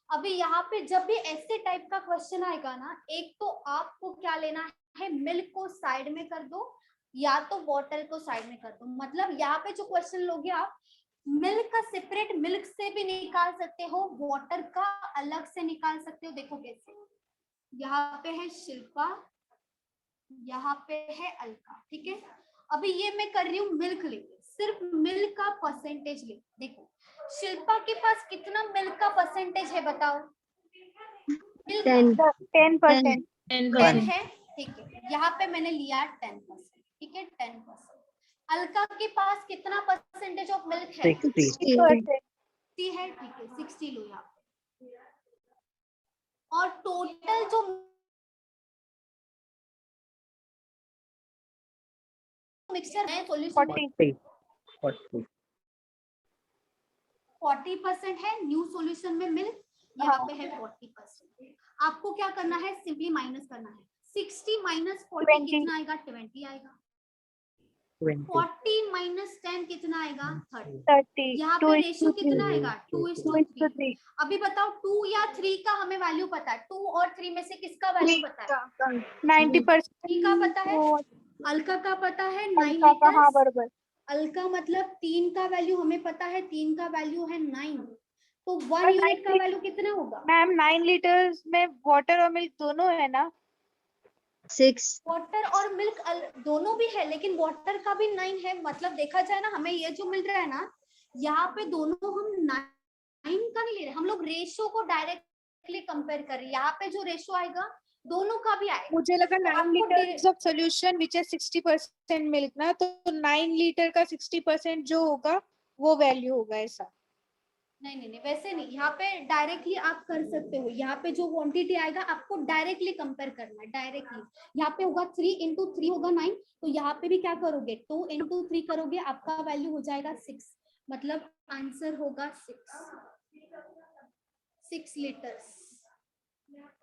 अभी यहाँ पे जब भी ऐसे टाइप का क्वेश्चन आएगा ना, एक तो आपको क्या लेना है, मिल्क को साइड में कर दो या तो वाटर को साइड में कर दो। मतलब यहाँ पे जो क्वेश्चन लोगे आप, मिल्क का सेपरेट मिल्क से भी निकाल सकते हो, वाटर का अलग से निकाल सकते हो। देखो कैसे, यहाँ पे है शिल्पा, यहाँ पे है अलका, ठीक है। अभी ये मैं कर रही हूँ मिल्क लेके, सिर्फ मिल्क का परसेंटेज ले। देखो शिल्पा के पास कितना मिल्क का परसेंटेज है बताओ? 10%। 10 है, ठीक है, यहाँ पे मैंने लिया 10%, ठीक है 10%। अलका के पास कितना परसेंटेज ऑफ मिल्क है? 60% है, ठीक है 60 लो यहाँ पे। और टोटल जो मिक्सचर है सॉल्यूशन 40% है, न्यू सॉल्यूशन में मिल्क यहाँ पे है 40%। आपको क्या करना है, सिंपली माइनस करना है। 60 माइनस 40 कितना आएगा? 20 आएगा। 40 माइनस 10 कितना आएगा? 30। यहाँ पे रेशियो कितना आएगा? 2:3। अभी बताओ 2 या 3 का हमें वैल्यू पता है, 2 और 3 में से किसका वैल्यू पता है? 90% 3 का पता है, अलका का पता है 9 लीटर। अलका मतलब 3 का वैल्यू हमें पता है, 3 का वैल्यू है 9, तो 1 यूनिट का वैल्यू कितना होगा? मैम 9 लीटर्स में वाटर और मिल्क दोनों है ना? 6 वाटर और मिल्क दोनों भी है, लेकिन वाटर का भी 9 है। मतलब देखा जाए ना, हमें ये जो मिल रहा है ना, यहाँ पे दोनों हम 9 का नहीं ले रहे, हम लोग रेशियो को डायरेक्टली कंपेयर कर रहे हैं। यहाँ पे जो रेशियो आएगा दोनों का भी आएगा। मुझे लगा 9 लीटर्स ऑफ सॉल्यूशन व्हिच है 60% मिल्क ना, तो 9 लीटर का 60% जो होगा वो वैल्यू होगा ऐसा। नहीं नहीं नहीं, वैसे नहीं, यहाँ पे डायरेक्टली आप कर सकते हो। यहाँ पे जो क्वांटिटी आएगा आपको डायरेक्टली कंपेयर करना है, डायरेक्टली। यहाँ पे होगा 3 × 3 होगा 9, तो यहाँ पे भी क्या करोगे, 2 × 3 करोगे, आपका वैल्यू हो जाएगा 6। मतलब आंसर होगा 6 लीटर्स।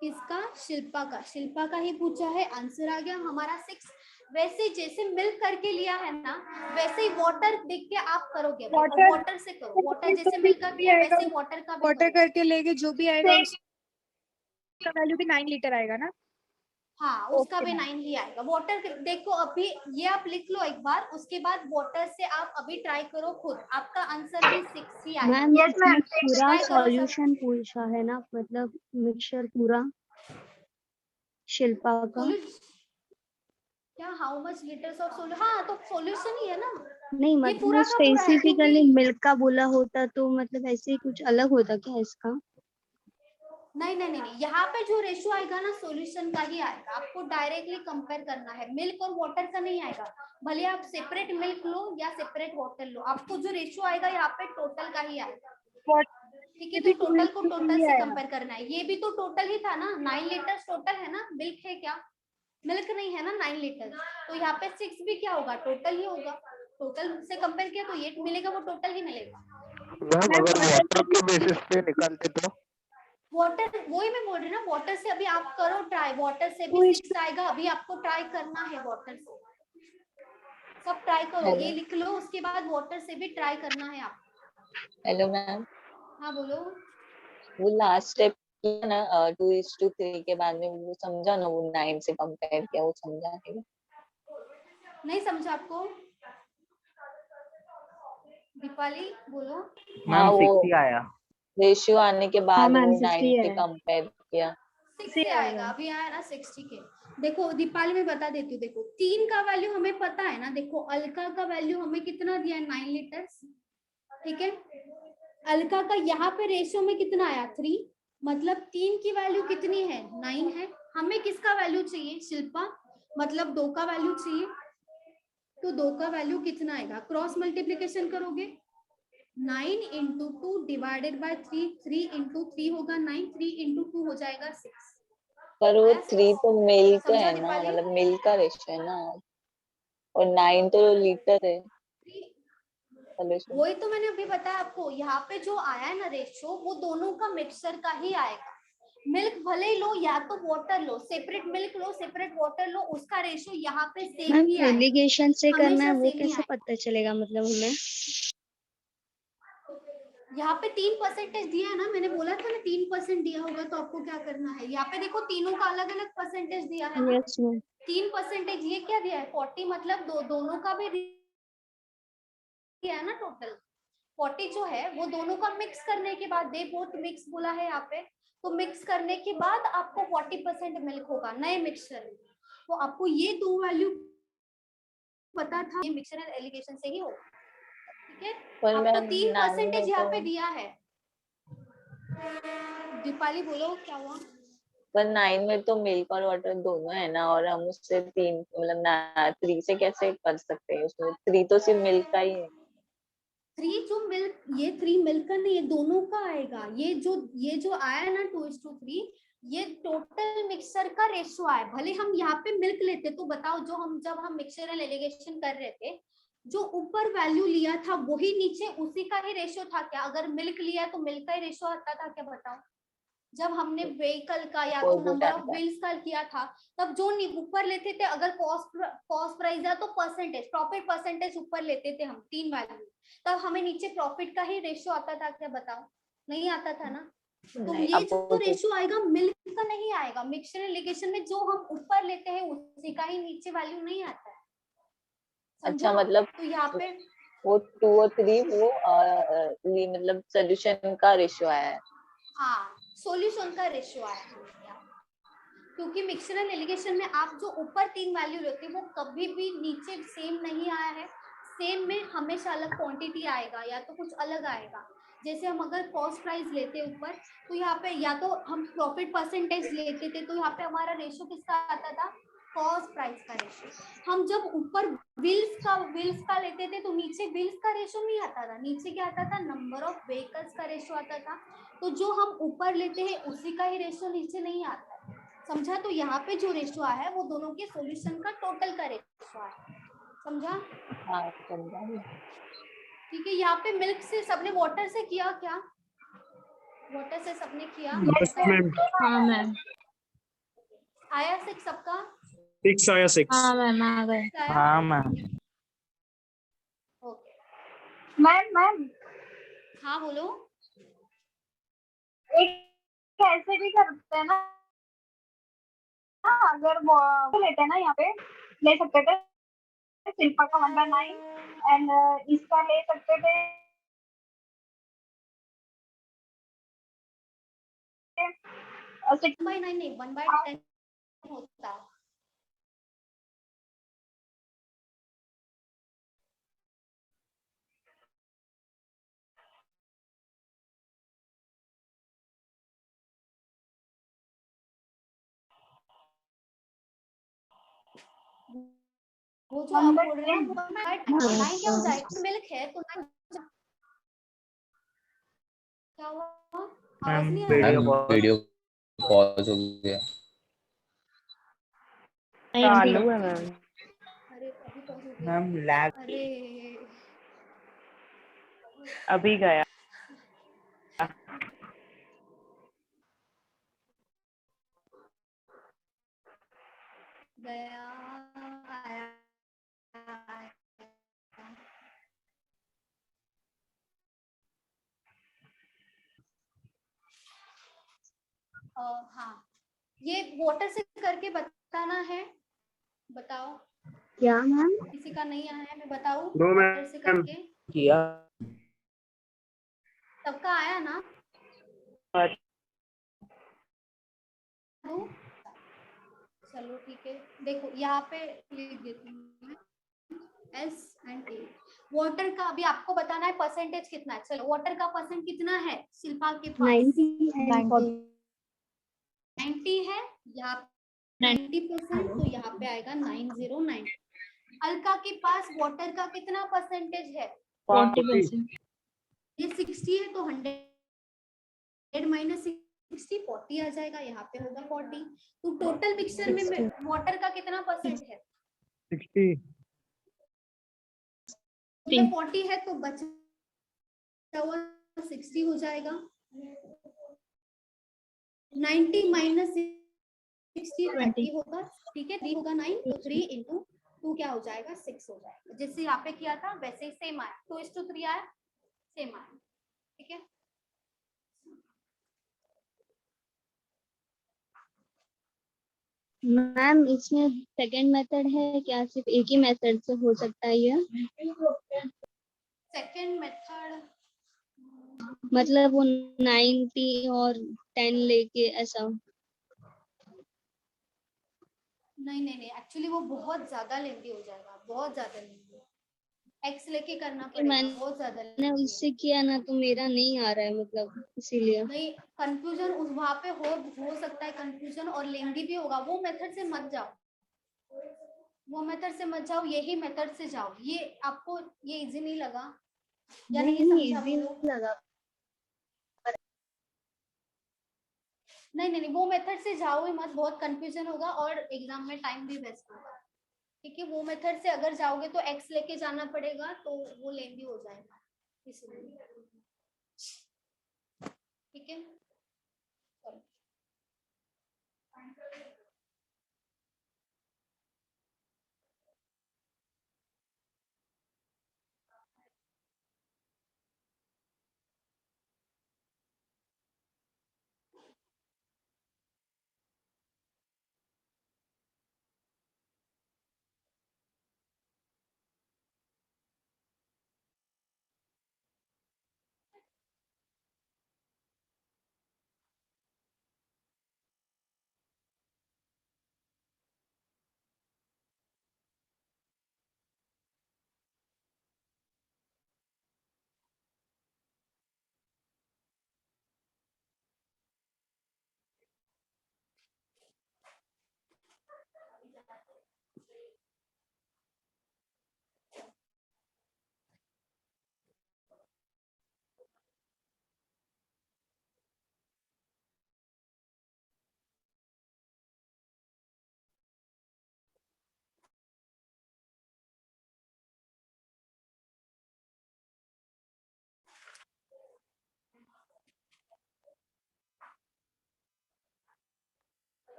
किसका? शिल्पा का। शिल्पा का ही पूछा है, आंसर आ गया हमारा 6। वैसे जैसे मिल्क करके लिया है ना, वैसे ही वाटर देख के आप करोगे अभी, और Water- वाटर से करो। वाटर जैसे मिल्क का किया वैसे वाटर का भी वाटर करो। करके लेके जो भी आएगा उसका वैल्यू भी 9 लीटर आएगा ना? हाँ, उसका Okay, भी ma'am. 9 ही आएगा। वाटर देखो अभी ये आप लिख लो एक बार, उसके बाद वाटर से आप अभी ट्राई करो खुद, आपका आंसर भी 6 ही आएगा। मैम इसमें पूरा Try करो सब। सॉल्यूशन पूछा है ना, मतलब मिक्सचर पूरा शिल्पा का। क्या how much litres of solution? हाँ, तो सॉल्यूशन ही है ना नहीं ये मतलब पूरा का पूरा है, स्पेसिफिकली क्योंकि मिल्क का बोला होता तो मतलब ऐसे ही कुछ अलग होता क्या इसका? नहीं नहीं नहीं नहीं, यहाँ पे जो रेशियो आएगा ना सॉल्यूशन का ही आएगा। आपको डायरेक्टली कंपेयर करना है, मिल्क और वाटर का नहीं आएगा। भले आप सेपरेट मिल्क लो या सेपरेट वाटर लो, आपको जो रेशियो आएगा यहाँ पे टोटल का ही आएगा। ठीक है, तो टोटल को टोटल से कंपेयर करना है। ये भी तो टोटल ही था ना, 9 लीटर टोटल है ना। मिल्क है क्या? मिल्क नहीं है ना 9 लीटर। तो यहाँ पे 6 भी क्या होगा? टोटल ही होगा। टोटल से कंपेयर किया तो ये मिलेगा, वो टोटल ही मिलेगा। मैम अगर वाटर के बेसिस पे निकालते तो? वाटर, वही मैं बोल रही ना, वाटर से अभी आप करो ट्राई, वाटर से भी 6 आएगा। अभी आपको ट्राई करना है वाटर से, सब ट्राई करो। ये लिख लो, उसके बाद वाटर से भी ट्राई करना है आपको। हेलो मैम, हाँ बोलो। वो लास्ट स्टेप किया ना 2:3 के बाद में, वो समझा ना, वो 9 से कंपेयर किया, वो समझा नहीं? नहीं समझा आपको? दीपाली बोलो। हाँ, मैम वो 60 आया। रेशियो आने के बाद मैम, वो 60 9 से है। कंपेयर किया। 6 से आएगा, अभी आया ना 60 के। देखो दीपाली मैं बता देती हूँ। देखो 3 का वैल्यू हमें पता है ना। देखो अलका का वैल्यू हमें कितना दिया है? 9 लीटर। ठीक है, अलका का यहाँ पे रेशियो में कितना आया? 3। मतलब 3 की वैल्यू कितनी है? 9 है। हमें किसका वैल्यू चाहिए? शिल्पा, मतलब 2 का वैल्यू चाहिए। तो 2 का वैल्यू कितना आएगा? क्रॉस मल्टीप्लीकेशन करोगे, 9 इंटू 2 डिवाइडेड बाय 3, 3 इंटू 3 होगा 9, 3 इंटू 2 हो जाएगा 6। पर वो 3 तो मिल्क समझा है ना, दीपाली? मतलब मिल्क का रेशियो है ना, और 9 तो लीटर है। वही तो मैंने अभी बताया आपको। यहाँ पे जो आया है ना रेशियो, वो दोनों का मिक्सचर का ही आएगा। मिल्क भले ही लो या तो वाटर लो, सेपरेट मिल्क लो सेपरेट वाटर लो, उसका रेशियो यहाँ पे सेम मैम ही आएगा। एलिगेशन से करना है, हमेशा वो सेम ही कैसे आएगा। पता चलेगा मतलब हमें? यहाँ पे 3% दिया है ना, मैंने बोला था ना 3% दिया होगा, तो आपको क्या करना है? यहाँ पे देखो तीनों का अलग अलग परसेंटेज दिया है ना। Yes ma'am. 3%, ये क्या दिया है? 40, मतलब दोनों का भी दिया है ना टोटल। 40 जो है वो दोनों का मिक्स करने के बाद, दे बोथ मिक्स बोला है यहाँ पे, तो मिक्स करने के बाद आपको 40% मिल्क होगा नए मिक्सचर में। तो आपको ये 2 वैल्यू पता था, ये मिक्सचर एंड एलिगेशन से ही होगा। ठीक है, पर आपको मैम 3% यहाँ पे तो दिया है। दीपाली बोलो क्या हुआ? पर 9 में तो मिल्क और वाटर दोनों है ना, और हम उससे 3 मतलब 3 से कैसे कर सकते हैं? उसमें 3 तो सिर्फ मिल्क का ही है। 3 जो मिल्क, ये 3 मिल्क का नहीं, ये दोनों का आएगा। ये जो आया है ना 2:3, ये टोटल मिक्सचर का रेशियो आया। भले हम यहाँ पे मिल्क लेते तो बताओ, जब हम मिक्सचर एंड एलिगेशन कर रहे थे, जो ऊपर वैल्यू लिया था वही नीचे उसी का ही रेशियो था क्या? अगर मिल्क लिया तो मिल्क का ही रेशियो आता था क्या? बताओ। जब हमने व्हीकल का या तो नंबर ऑफ व्हील्स का किया था, तब जो ऊपर लेते थे, अगर कॉस्ट प्राइस है तो परसेंटेज, प्रॉफिट परसेंटेज ऊपर लेते थे हम 3 वैल्यू, तब हमें नीचे प्रॉफिट का ही रेशियो आता था क्या? बताओ, नहीं आता था ना। तो ये जो रेशियो आएगा मिल्क का नहीं आएगा। मिक्सचर एलिगेशन में जो हम ऊपर लेते हैं उसी का ही नीचे वैल्यू नहीं आता है। अच्छा, मतलब तो यहाँ पे वो 2 और 3 वो मतलब सोल्यूशन का रेशियो आया है। हाँ, सॉल्यूशन का रेशियो आया है। क्योंकि मिक्सचर एंड एलिगेशन में आप जो ऊपर 3 वैल्यू लेते हैं वो कभी भी नीचे सेम नहीं आया है। सेम में हमेशा अलग क्वांटिटी आएगा या तो कुछ अलग आएगा। जैसे हम अगर कॉस्ट प्राइस लेते ऊपर, तो यहाँ पे या तो हम प्रॉफिट परसेंटेज लेते थे, तो यहाँ पे हमारा रेशियो किसका आता था? कॉस्ट प्राइस का रेशियो। हम जब ऊपर व्हील्स का लेते थे तो नीचे व्हील्स का रेशियो नहीं आता था, नीचे क्या आता था? नंबर ऑफ व्हीकल्स का रेशियो आता था। तो जो हम ऊपर लेते हैं उसी का ही रेशियो नीचे नहीं आता है। समझा? तो यहाँ पे जो रेशियो आया है वो दोनों के सॉल्यूशन का टोटल का रेशियो है। समझा? हाँ समझा। ठीक है, यहाँ पे मिल्क से सबने वाटर से किया क्या? वाटर से सबने किया? Yes ma'am. हाँ मैम। आया 6 सबका? 6 आया 6। हाँ मैम आ गए। आया? हाँ मैम। ओके, मैम हाँ बोलो। एक ऐसे भी करते हैं ना, अगर वो लेते हैं ना, यहाँ पे ले सकते थे शिल्पा का 1/9 एंड इसका ले सकते थे 6। 1/9 नहीं, 1/10 होता। वो जो आप बोल रहे हैं वो 1/9 क्या हो जाएगा? मिल्क है तो 9 क्या हुआ? आवाज मैम नहीं आ वीडियो मैम बहुत वीडियो पॉज हो गया। चालू है मैम। अरे अभी पॉज हो गया। Ma'am lag. अरे अभी गया। गया, आया, आया। हाँ, ये वाटर से करके बताना है। बताओ, क्या मैम? किसी का नहीं आया है? मैं बताऊं नो वाटर से मैम। करके? किया। सबका आया ना? और दूं? चलो ठीक है, देखो यहाँ पे लिख देती हूँ एस एंड ए। वाटर का अभी आपको बताना है परसेंटेज कितना है। चलो, वाटर का परसेंट कितना है शिल्पा के पास? 90 and 40। 90 है, यहाँ 90%, तो यहाँ पे आएगा 909। अलका के पास वाटर का कितना परसेंटेज है? 40%। ये 60 है तो 100 माइनस 60 40 आ जाएगा, यहाँ पे होगा 40। तो टोटल मिक्सचर में वाटर का कितना परसेंट है? 60। मतलब 40 है तो बचा हुआ 60 हो जाएगा। 90 माइनस 60 20 होगा, ठीक है। 3 होगा 9, तो 3 इंटू 2 क्या हो जाएगा? 6 हो जाएगा। जैसे यहाँ पे किया था वैसे ही सेम आया, 2:3 आया, सेम आया, ठीक है। मैम इसमें सेकंड मेथड है क्या? सिर्फ एक ही मेथड से हो सकता है ये? सेकंड मेथड मतलब वो 90 और 10 लेके ऐसा? नहीं नहीं नहीं, एक्चुअली वो बहुत ज्यादा लेंदी हो जाएगा, बहुत ज्यादा लेंदी। एक्स लेके करना पड़ेगा, बहुत ज्यादा मैंने लेंदी उससे किया ना तो मेरा नहीं आ रहा है, मतलब इसीलिए। नहीं, कंफ्यूजन उस वहां पे हो सकता है कंफ्यूजन, और लेंदी भी होगा। वो मेथड से मत जाओ, वो मेथड से मत जाओ, यही मेथड से जाओ। ये आपको ये इजी नहीं लगा या नहीं समझा? इजी बोलो। लगा। नहीं नहीं नहीं, वो मेथड से जाओ ही मत, बहुत कंफ्यूजन होगा और एग्जाम में टाइम भी वेस्ट होगा। ठीक है, वो मेथड से अगर जाओगे तो एक्स लेके जाना पड़ेगा, तो वो लेंदी हो जाएगा इसलिए। ठीक है, चलो।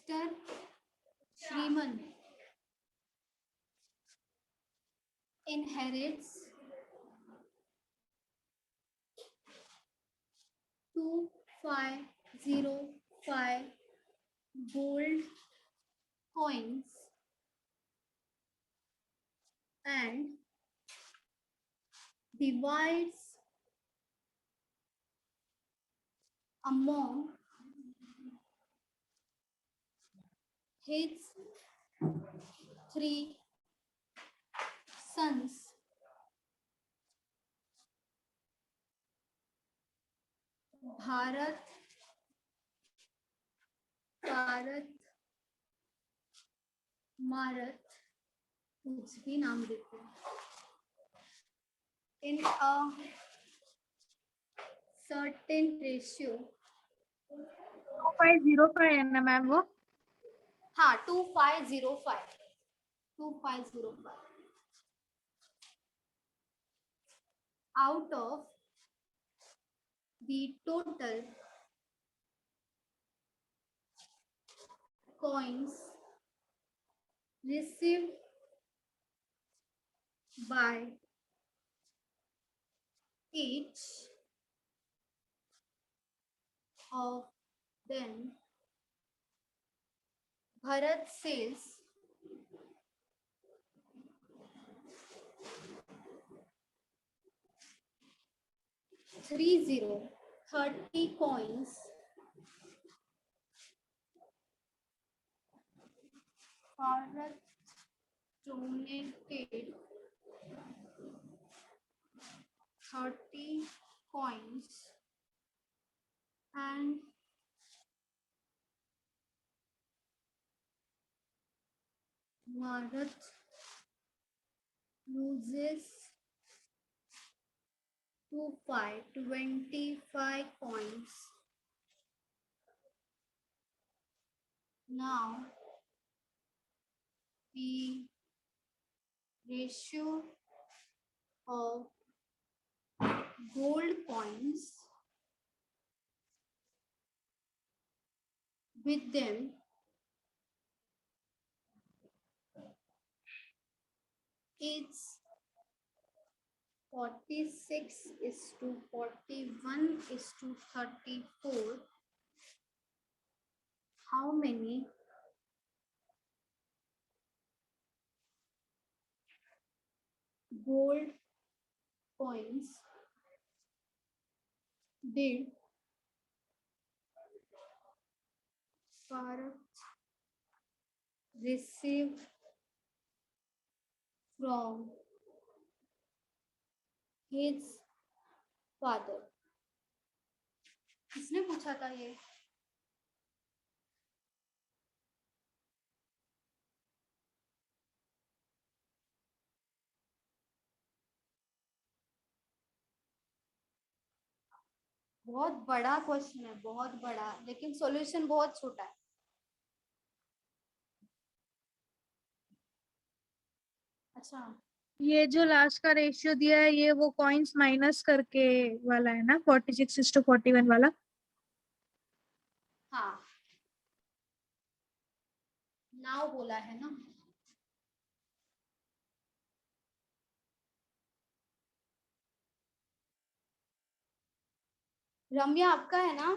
Mr. Shriman inherits 2505 gold coins and divides among his three sons. Bharat Bharat मारत कुछ भी नाम देते हैं in a certain ratio. 2505 है ना मैम वो? हाँ 2505 out of the total coins received by each of them, Bharat says 30 coins Bharat donated 30 coins and Bharat loses 25 coins. Now the ratio of gold coins with them is 46:41:34. How many gold coins did Bharat receive from his father? किसने पूछा था ये? बहुत बड़ा क्वेश्चन है, बहुत बड़ा, लेकिन सॉल्यूशन बहुत छोटा है. अच्छा ये जो लास्ट का रेशियो दिया है ये वो कॉइन्स माइनस करके वाला है ना, 46:41 वाला? हाँ नाउ बोला है ना. रम्या आपका है ना?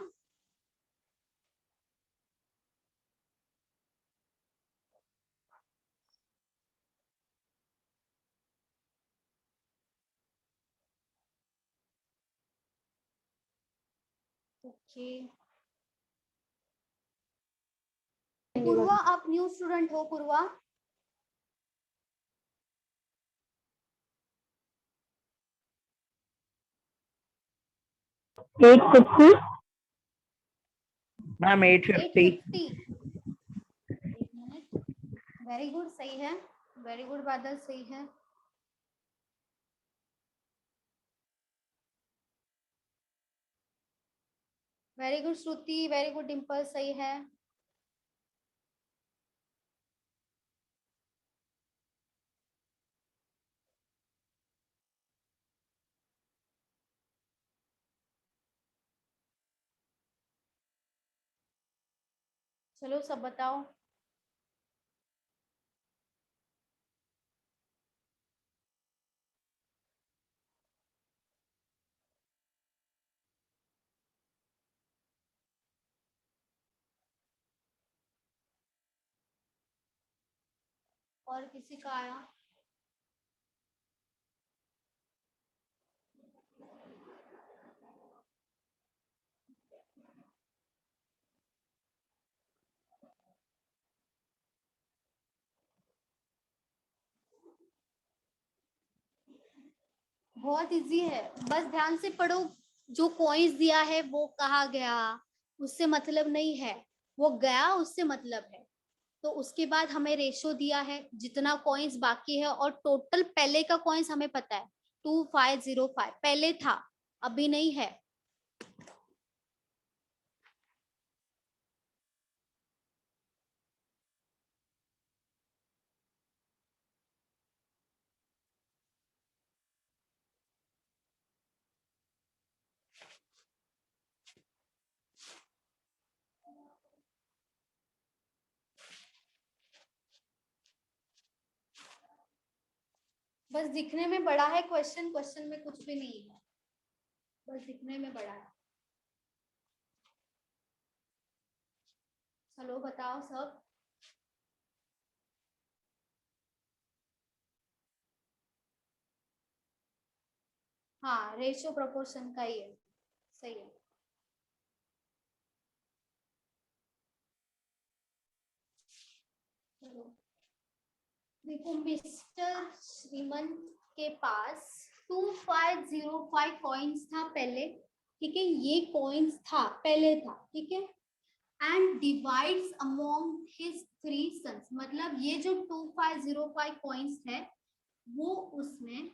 ओके पूर्वा, आप न्यू स्टूडेंट हो पूर्वा? मैम 850. 850. एक मिनट. वेरी गुड, सही है. वेरी गुड बादल, सही है. वेरी गुड श्रुति, वेरी गुड डिम्पल, सही है. चलो सब बताओ। और किसी का आया? बहुत इजी है, बस ध्यान से पढ़ो। जो कॉइन्स दिया है वो कहा गया, उससे मतलब नहीं है, वो गया उससे मतलब है। तो उसके बाद हमें रेशो दिया है जितना कॉइन्स बाकी है, और टोटल पहले का कॉइन्स हमें पता है 2505 पहले था, अभी नहीं है। बस दिखने में बड़ा है क्वेश्चन, क्वेश्चन में कुछ भी नहीं है, बस दिखने में बड़ा है। चलो बताओ सब। हाँ, रेशियो प्रोपोर्शन का ही है, सही है। चलो देखो, मिस्टर श्रीमंत के पास 2505 कॉइन्स था पहले, ठीक है, ये कॉइन्स था पहले था, ठीक है, and divides among his 3 sons, मतलब ये जो 2505 कॉइन्स है वो उसने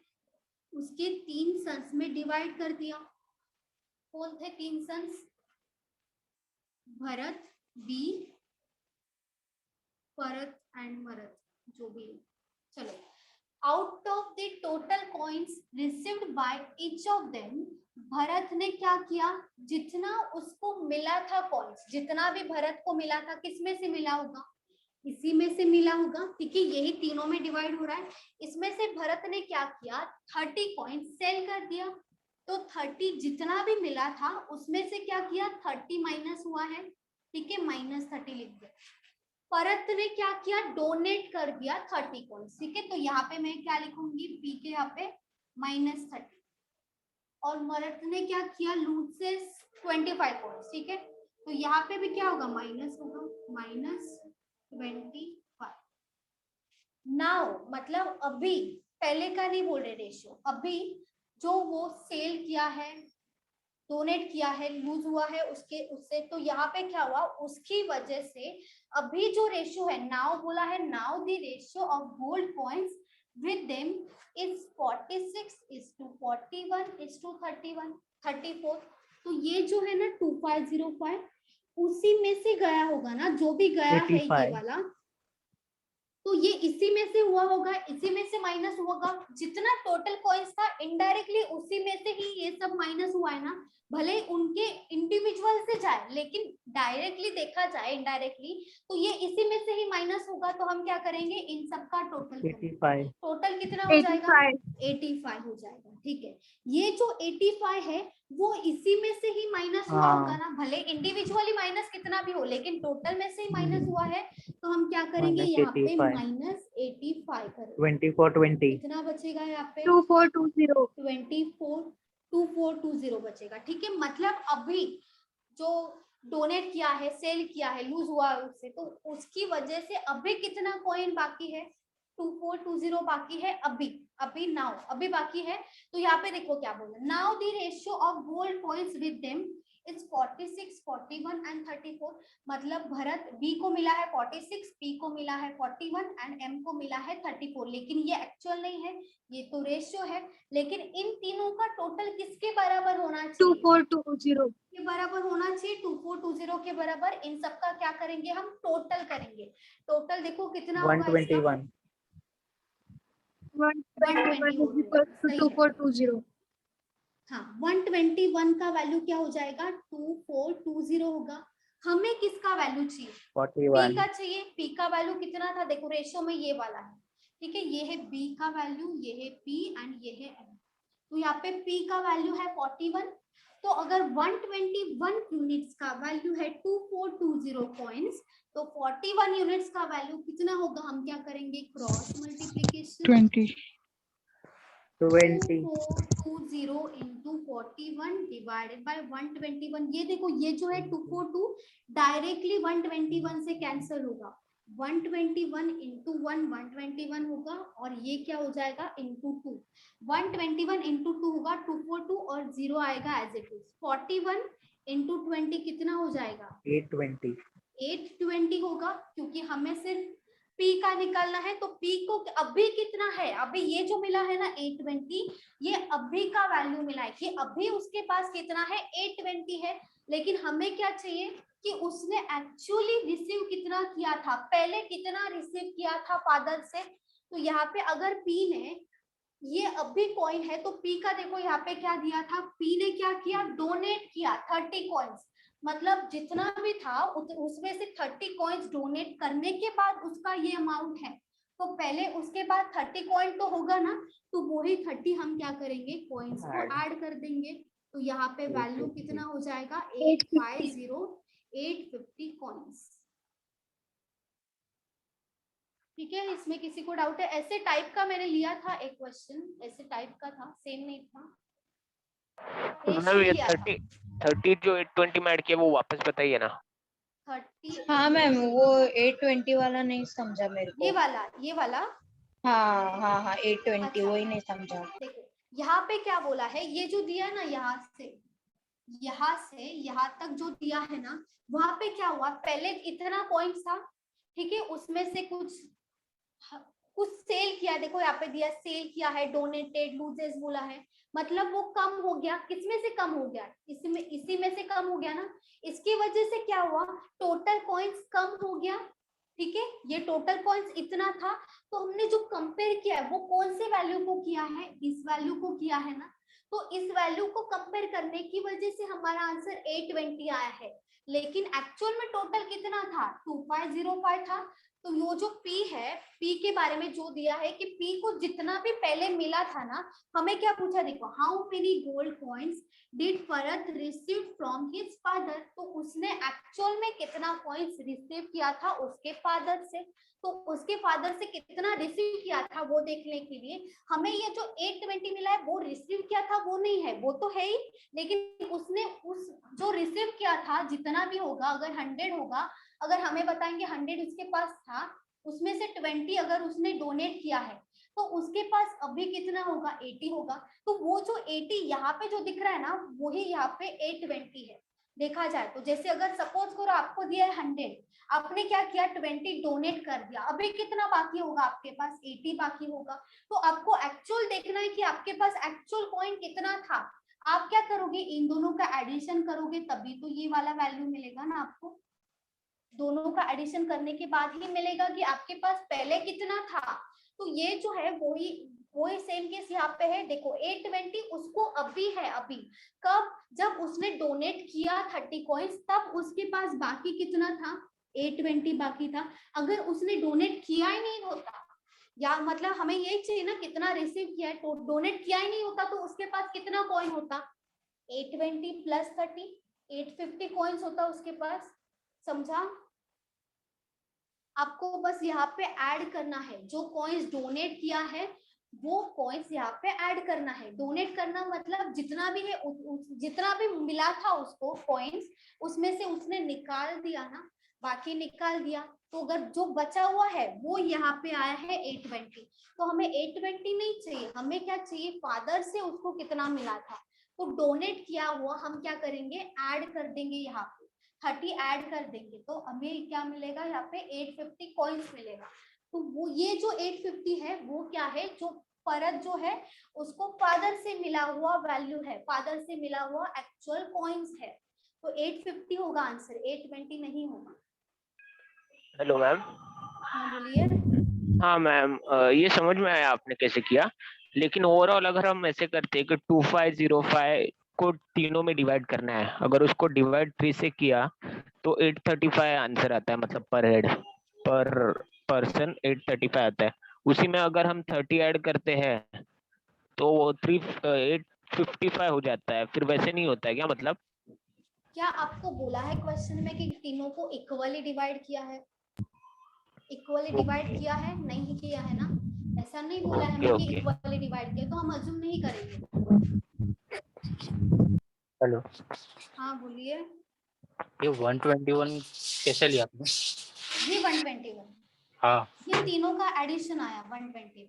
उसके 3 सन्स में डिवाइड कर दिया। कौन थे 3 सन्स? भरत, बी, परत एंड मरत, जो भी है। चलो, out of the total coins received by each of them, Bharat ने क्या किया, जितना उसको मिला था कॉइन्स, जितना भी भरत को मिला था, किसमें से मिला होगा? इसी में से मिला होगा, ठीक है, यही तीनों में डिवाइड हो रहा है। इसमें से भरत ने क्या किया, 30 कॉइन्स सेल कर दिया। तो 30 जितना भी मिला था उसमें से क्या किया, 30 माइनस हुआ है, ठीक है, -30 लिख दिया। परत ने क्या किया, डोनेट कर दिया 30 कॉइन्स, ठीक है, तो यहाँ पे मैं क्या लिखूंगी, पी के यहाँ पे -30। और मरत ने क्या किया, लूट से 25 कॉइन्स, ठीक है, तो यहाँ पे भी क्या होगा, माइनस होगा, -25। नाउ मतलब अभी, पहले का नहीं बोल रहे रेशियो, अभी जो वो सेल किया है, डोनेट किया है, लूज हुआ है उसके उससे, तो यहाँ पे क्या हुआ, उसकी वजह से अभी जो रेशियो है, नाउ बोला है, now the ratio of gold coins with them is 46:41:31 34। तो ये जो है ना 2505 उसी में से गया होगा ना, जो भी गया है ये 85 वाला, तो ये इसी में से हुआ होगा, इसी में से माइनस होगा। जितना टोटल कॉइन्स था इनडायरेक्टली उसी में से ही ये सब माइनस हुआ है ना, भले उनके इंडिविजुअल से जाए, लेकिन डायरेक्टली देखा जाए इनडायरेक्टली तो ये इसी में से ही माइनस होगा। तो हम क्या करेंगे, इन सब का टोटल, 85 टोटल कितना हो जाएगा, 85 85 हो जाएगा, ठीक है। ये जो 85 है वो इसी में से ही माइनस हुआ होगा ना, भले इंडिविजुअली माइनस कितना भी हो, लेकिन टोटल में से ही माइनस हुआ है। तो हम क्या करेंगे, यहाँ पे -85 करेंगे, 2420 कितना बचेगा यहाँ पे, 2420 2420 बचेगा, ठीक है। मतलब अभी जो डोनेट किया है, सेल किया है, लूज हुआ है उससे, तो उसकी वजह से अभी कितना कॉइन बाकी है, 2420 बाकी है अभी, अभी नाउ, अभी बाकी है। तो यहाँ पे देखो क्या बोला, now the ratio of gold coins with them is 46, 41 and 34। मतलब भरत बी को मिला है 46, पी को मिला है 41 एंड एम को मिला है 34, लेकिन ये एक्चुअल नहीं है, ये तो रेशियो है। लेकिन इन तीनों का टोटल किसके बराबर होना चाहिए, 2420 के बराबर होना चाहिए, 2420 के बराबर। इन सब का क्या करेंगे, हम टोटल करेंगे। टोटल देखो कितना होगा इसका, 121 121 is equal to 2420 हाँ 121 का वैल्यू क्या हो जाएगा, 2420 होगा। हमें किसका वैल्यू चाहिए? पी 41 का चाहिए। पी का वैल्यू कितना था? देखो रेशियो में ये वाला है, ठीक है, ये है बी का वैल्यू, ये है पी एंड ये है एम। तो यहाँ पे पी का वैल्यू है 41। तो अगर 121 यूनिट्स का वैल्यू है 2420 पॉइंट्स, तो 41 यूनिट्स का वैल्यू कितना होगा? हम क्या करेंगे? Cross multiplication 20 20 2420 into 41 divided by 121। ये देखो, ये जो है 242 डायरेक्टली 121 से कैंसिल होगा। 121 into 1 121 होगा, और ये क्या हो जाएगा? into 2। 121 into 2 होगा 242, और 0 आएगा एज इट इज। 41 into 20 कितना हो जाएगा? 820 820 होगा, क्योंकि हमें सिर्फ पी का निकालना है। तो पी को अभी कितना है? अभी ये जो मिला है ना 820, ये अभी का वैल्यू मिला है कि अभी उसके पास कितना है? 820 है। लेकिन हमें क्या चाहिए कि उसने एक्चुअली रिसीव कितना किया था, पहले कितना रिसीव किया था फादर से। तो यहाँ पे अगर पी ने, ये अभी कॉइन है, तो पी का देखो यहाँ पे क्या दिया था? पी ने क्या किया? डोनेट किया 30 कॉइन्स। मतलब जितना भी था उसमें से 30 कॉइन्स डोनेट करने के बाद उसका ये अमाउंट है। तो पहले उसके बाद 30 कॉइन तो होगा ना, तो वही 30 हम क्या करेंगे? कॉइन्स को ऐड कर देंगे। तो यहाँ पे वैल्यू कितना हो जाएगा? 850 कॉइन्स। ठीक है, इसमें किसी को डाउट है? ऐसे टाइप का मैंने लिया था एक क्वेश्चन, ऐसे टाइप का था, सेम नहीं था। मैम ये 30 जो 820 में ऐड किया वो वापस बताइए ना। 30। हाँ मैम, वो 820 वाला नहीं समझा मेरे को। ये वाला हाँ हाँ हाँ 820 अच्छा। वही नहीं समझा। देखो यहाँ पे क्या बोला है, ये जो दिया है ना, यहाँ से यहाँ तक जो दिया है ना, वहां पे क्या हुआ? पहले इतना पॉइंट था, ठीक है, उसमें से कुछ सेल किया। देखो यहाँ पे दिया सेल किया है, डोनेटेड, लूजेस बोला है, मतलब वो कम हो गया। किसमें से कम हो गया? इसी में से कम हो गया ना। इसकी वजह से क्या हुआ? टोटल कॉइन्स कम हो गया। ठीक है, ये टोटल कॉइन्स इतना था, तो हमने जो कंपेयर किया है वो कौन से वैल्यू को किया है? इस वैल्यू को किया है ना। तो इस वैल्यू को कंपेयर करने की वजह से हमारा आंसर 820 आया है। लेकिन एक्चुअल में टोटल कितना था? 2505 था। तो वो जो P है, P के बारे में जो दिया है कि P को जितना भी पहले मिला था ना, हमें क्या पूछा? देखो, how many gold coins did Farhat receive from his father. तो उसने एक्चुअल में कितना कॉइन्स रिसीव किया था उसके फादर से। तो उसके फादर से कितना रिसीव किया था वो देखने के लिए हमें ये जो 820 मिला है, वो रिसीव किया था वो नहीं है, वो तो है ही, लेकिन उसने उस जो रिसीव किया था जितना भी होगा, अगर 100 होगा, अगर हमें बताएंगे 100 उसके पास था, उसमें से 20 अगर उसने डोनेट किया है, तो उसके पास अभी कितना होगा? 80 होगा। तो वो जो 80 यहाँ पे जो दिख रहा है ना, वही यहाँ पे 820 है देखा जाए तो। जैसे अगर सपोज करो आपको दिया है 100, आपने क्या किया? 20 डोनेट कर दिया, अभी कितना बाकी होगा? आपके पास 80 बाकी होगा। तो आपको एक्चुअल देखना है कि आपके पास एक्चुअल कॉइन कितना था। आप क्या करोगे? इन दोनों का एडिशन करोगे, तभी तो ये वाला वैल्यू मिलेगा ना आपको। दोनों का एडिशन करने के बाद ही मिलेगा कि आपके पास पहले कितना था। तो ये जो है वही सेम केस यहाँ पे है। देखो 820 उसको अभी है, अभी कब? जब उसने डोनेट किया 30 कॉइन्स, तब उसके पास बाकी कितना था? 820 बाकी था। अगर उसने डोनेट किया ही नहीं होता, या मतलब हमें यही चाहिए ना कितना रिसीव किया है, तो डोनेट किया ही नहीं होता तो उसके पास कितना कॉइन होता? 820 प्लस 30, 850 कॉइन्स होता उसके पास। समझा? आपको बस यहाँ पे ऐड करना है, जो कॉइन्स डोनेट किया है वो कॉइन्स यहाँ पे ऐड करना है। डोनेट करना मतलब जितना भी है, जितना भी मिला था उसको कॉइन्स, उसमें से उसने निकाल दिया ना, बाकी निकाल दिया। तो अगर जो बचा हुआ है वो यहाँ पे आया है 820। तो हमें 820 नहीं चाहिए, हमें क्या चाहिए? फादर से उसको कितना मिला था। तो डोनेट किया हुआ हम क्या करेंगे? ऐड कर देंगे, यहाँ पे 30 ऐड कर देंगे, तो हमें क्या मिलेगा? यहाँ पे 850 कॉइन्स मिलेगा। तो वो ये जो 850 है वो क्या है? जो परत जो है उसको फादर से मिला हुआ वैल्यू है, फादर से मिला हुआ एक्चुअल कॉइन्स है। तो 850 होगा आंसर, 820 नहीं होगा। Hello ma'am. हाँ बोलिए। हाँ मैम, ये समझ में आया आपने कैसे किया, लेकिन ओवरऑल अगर हम ऐसे करते कि 2505 को तीनों में डिवाइड करना है, अगर उसको डिवाइड 3 से किया तो 835 आंसर आता है, मतलब पर हेड पर पर्सन 835 आता है। उसी में अगर हम 30 ऐड करते हैं तो वो 855 हो जाता है। फिर वैसे नहीं होता है क्या? मतलब क्या आपको बोला है क्वेश्चन में कि तीनों को इक्वली डिवाइड किया है? इक्वली डिवाइड किया है? नहीं किया है ना? ऐसा नहीं बोला है हमें कि ओके। इक्वली डिवाइड किया, तो हम अज्यूम नहीं करेंगे। हेलो, हाँ बोलिए। ये 121 कैसे लिया आपने? ये 121, हाँ, ये तीनों का एडिशन आया 121।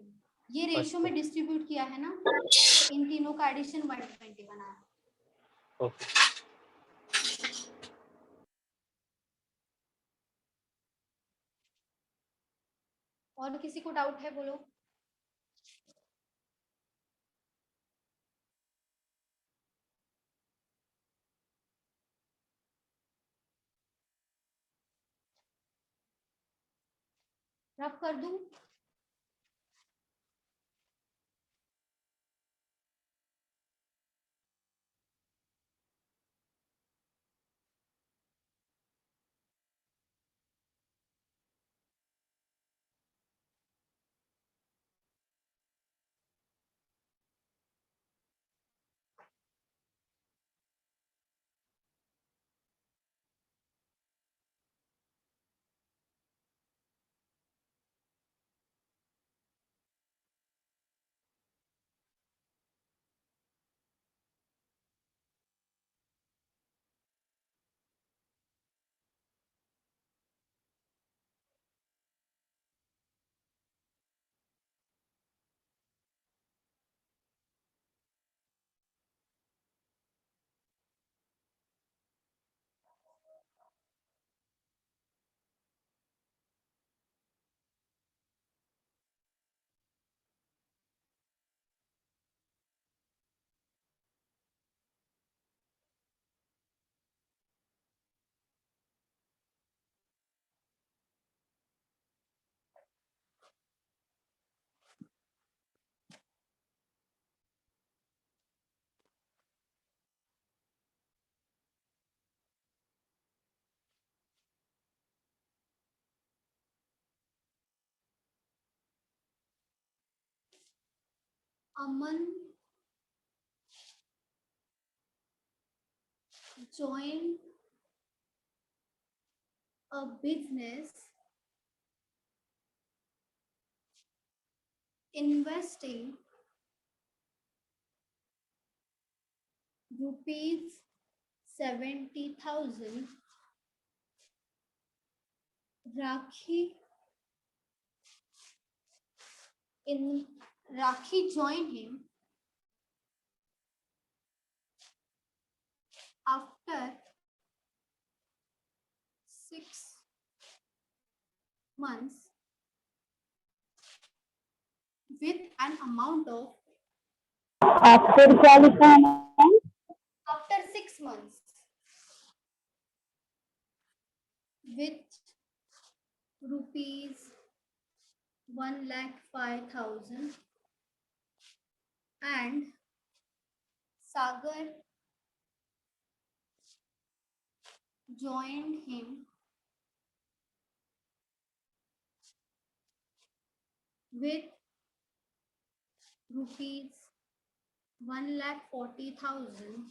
ये रेशियो में डिस्ट्रीब्यूट किया है ना, तो इन तीनों का एडिशन 121 आया। ओके। और किसी को डाउट है बोलो। रफ कर दूं? अमन joined a business investing rupees 70,000. Rakhi joined him after 6 months with an amount of after क्या लिखा है? after 6 months with rupees 1,05,000, and Sagar joined him with rupees 1,40,000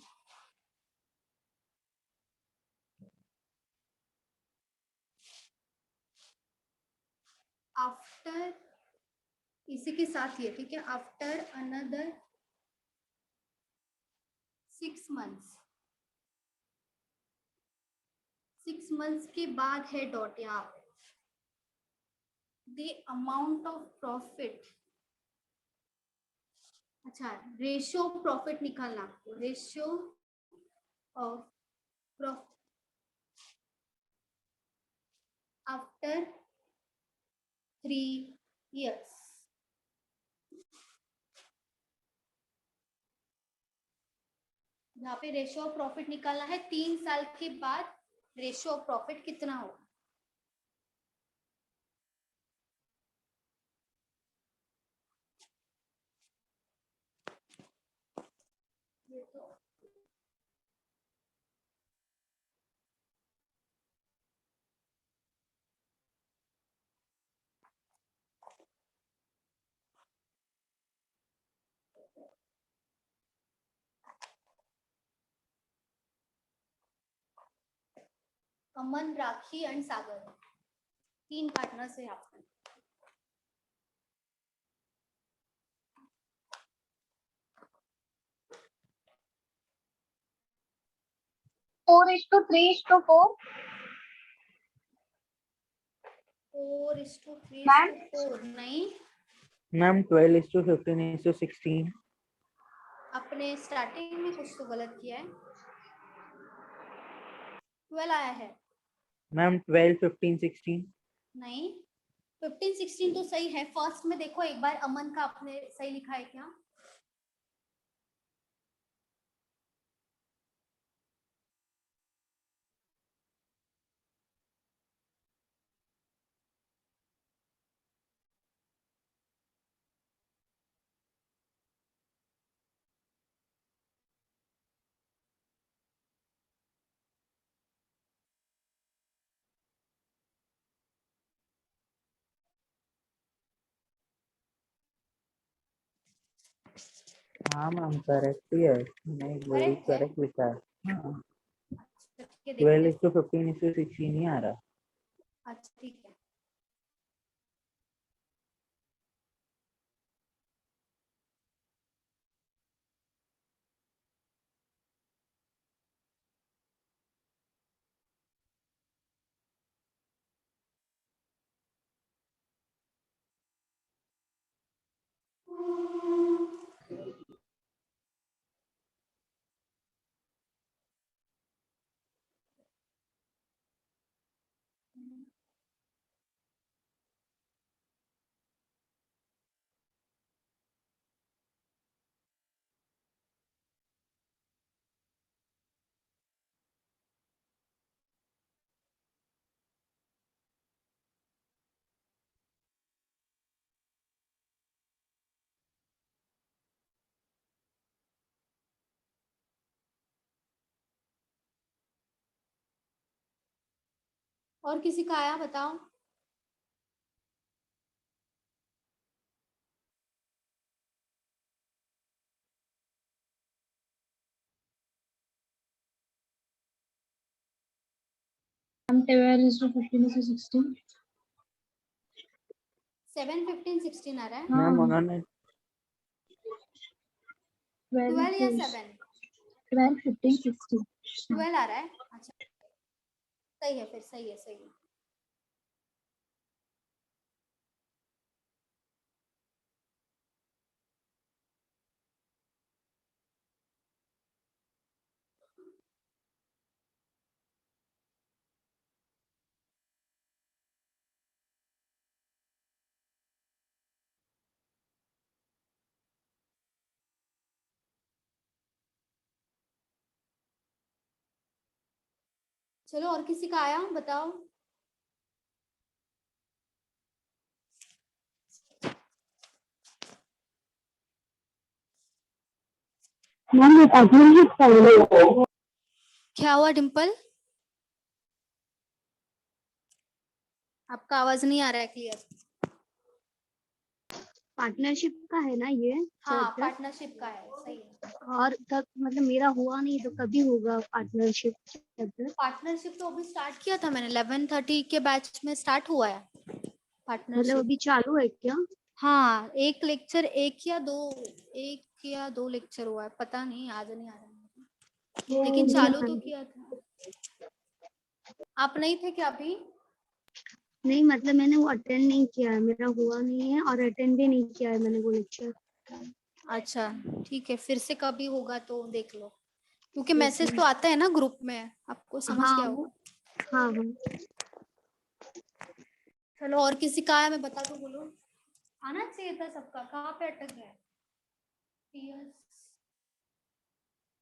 after, इसी के साथ ये ठीक है, आफ्टर अनदर 6 months, 6 months के बाद है डॉट यहाँ पे, द अमाउंट ऑफ प्रॉफिट। अच्छा, रेशियो ऑफ प्रॉफिट निकालना आपको, ratio of profit after 3 years। यहाँ पे रेशियो ऑफ प्रॉफिट निकालना है 3 साल के बाद रेशियो ऑफ प्रॉफिट कितना होगा। ये तो अमन, राखी एंड सागर, 3 पार्टनर्स है यहाँ पे। Four is to three is to four 4:3:4 नहीं, मैम 12:15:16। अपने स्टार्टिंग में कुछ तो गलत किया है। 12 आया है। मैम 12:15:16। नहीं, 15:16 तो सही है। फर्स्ट में देखो एक बार अमन का आपने सही लिखा है क्या? हाँ मैम करेक्ट ही है, नहीं वही करेक्ट है। करेक्ट लिखा है। हाँ अच्छा, ठीक है, देखते हैं। 12:15:16 ही आ रहा। अच्छा ठीक है। और किसी का आया बताओ? हम 12:15:16 7, 15, 16 आ रहा है। मैम उन्होंने 12 या 7? 12:15:16 12 आ रहा है। अच्छा सही है, फिर सही है, सही है। चलो और किसी का आया बताओ? मैम ये पार्टनरशिप का है। क्या हुआ डिम्पल? आपका आवाज नहीं आ रहा है क्लियर। पार्टनरशिप का है ना ये हाँ चैप्टर? पार्टनरशिप का है, सही है। और तब मतलब मेरा हुआ नहीं तो कभी होगा पार्टनरशिप चैप्टर? पार्टनरशिप तो अभी स्टार्ट किया था मैंने, 11:30 के बैच में स्टार्ट हुआ है मतलब पार्टनरशिप। अभी चालू है क्या? हाँ एक लेक्चर, एक या दो लेक्चर हुआ है, पता नहीं, याद नहीं आ रहा है, लेकिन चालू तो किया था। आप नहीं थे क्या अभी? नहीं मतलब मैंने वो अटेंड नहीं किया है, मेरा हुआ नहीं है और अटेंड भी नहीं किया है मैंने वो लेक्चर। अच्छा ठीक है, फिर से कभी होगा तो देख लो, क्योंकि मैसेज तो आता है ना ग्रुप में, आपको समझ हाँ गया वो होगा। हाँ हाँ। चलो और किसी का है मैं बता दो, बोलो। आना चाहिए था सबका, कहाँ पे अटक गए? PS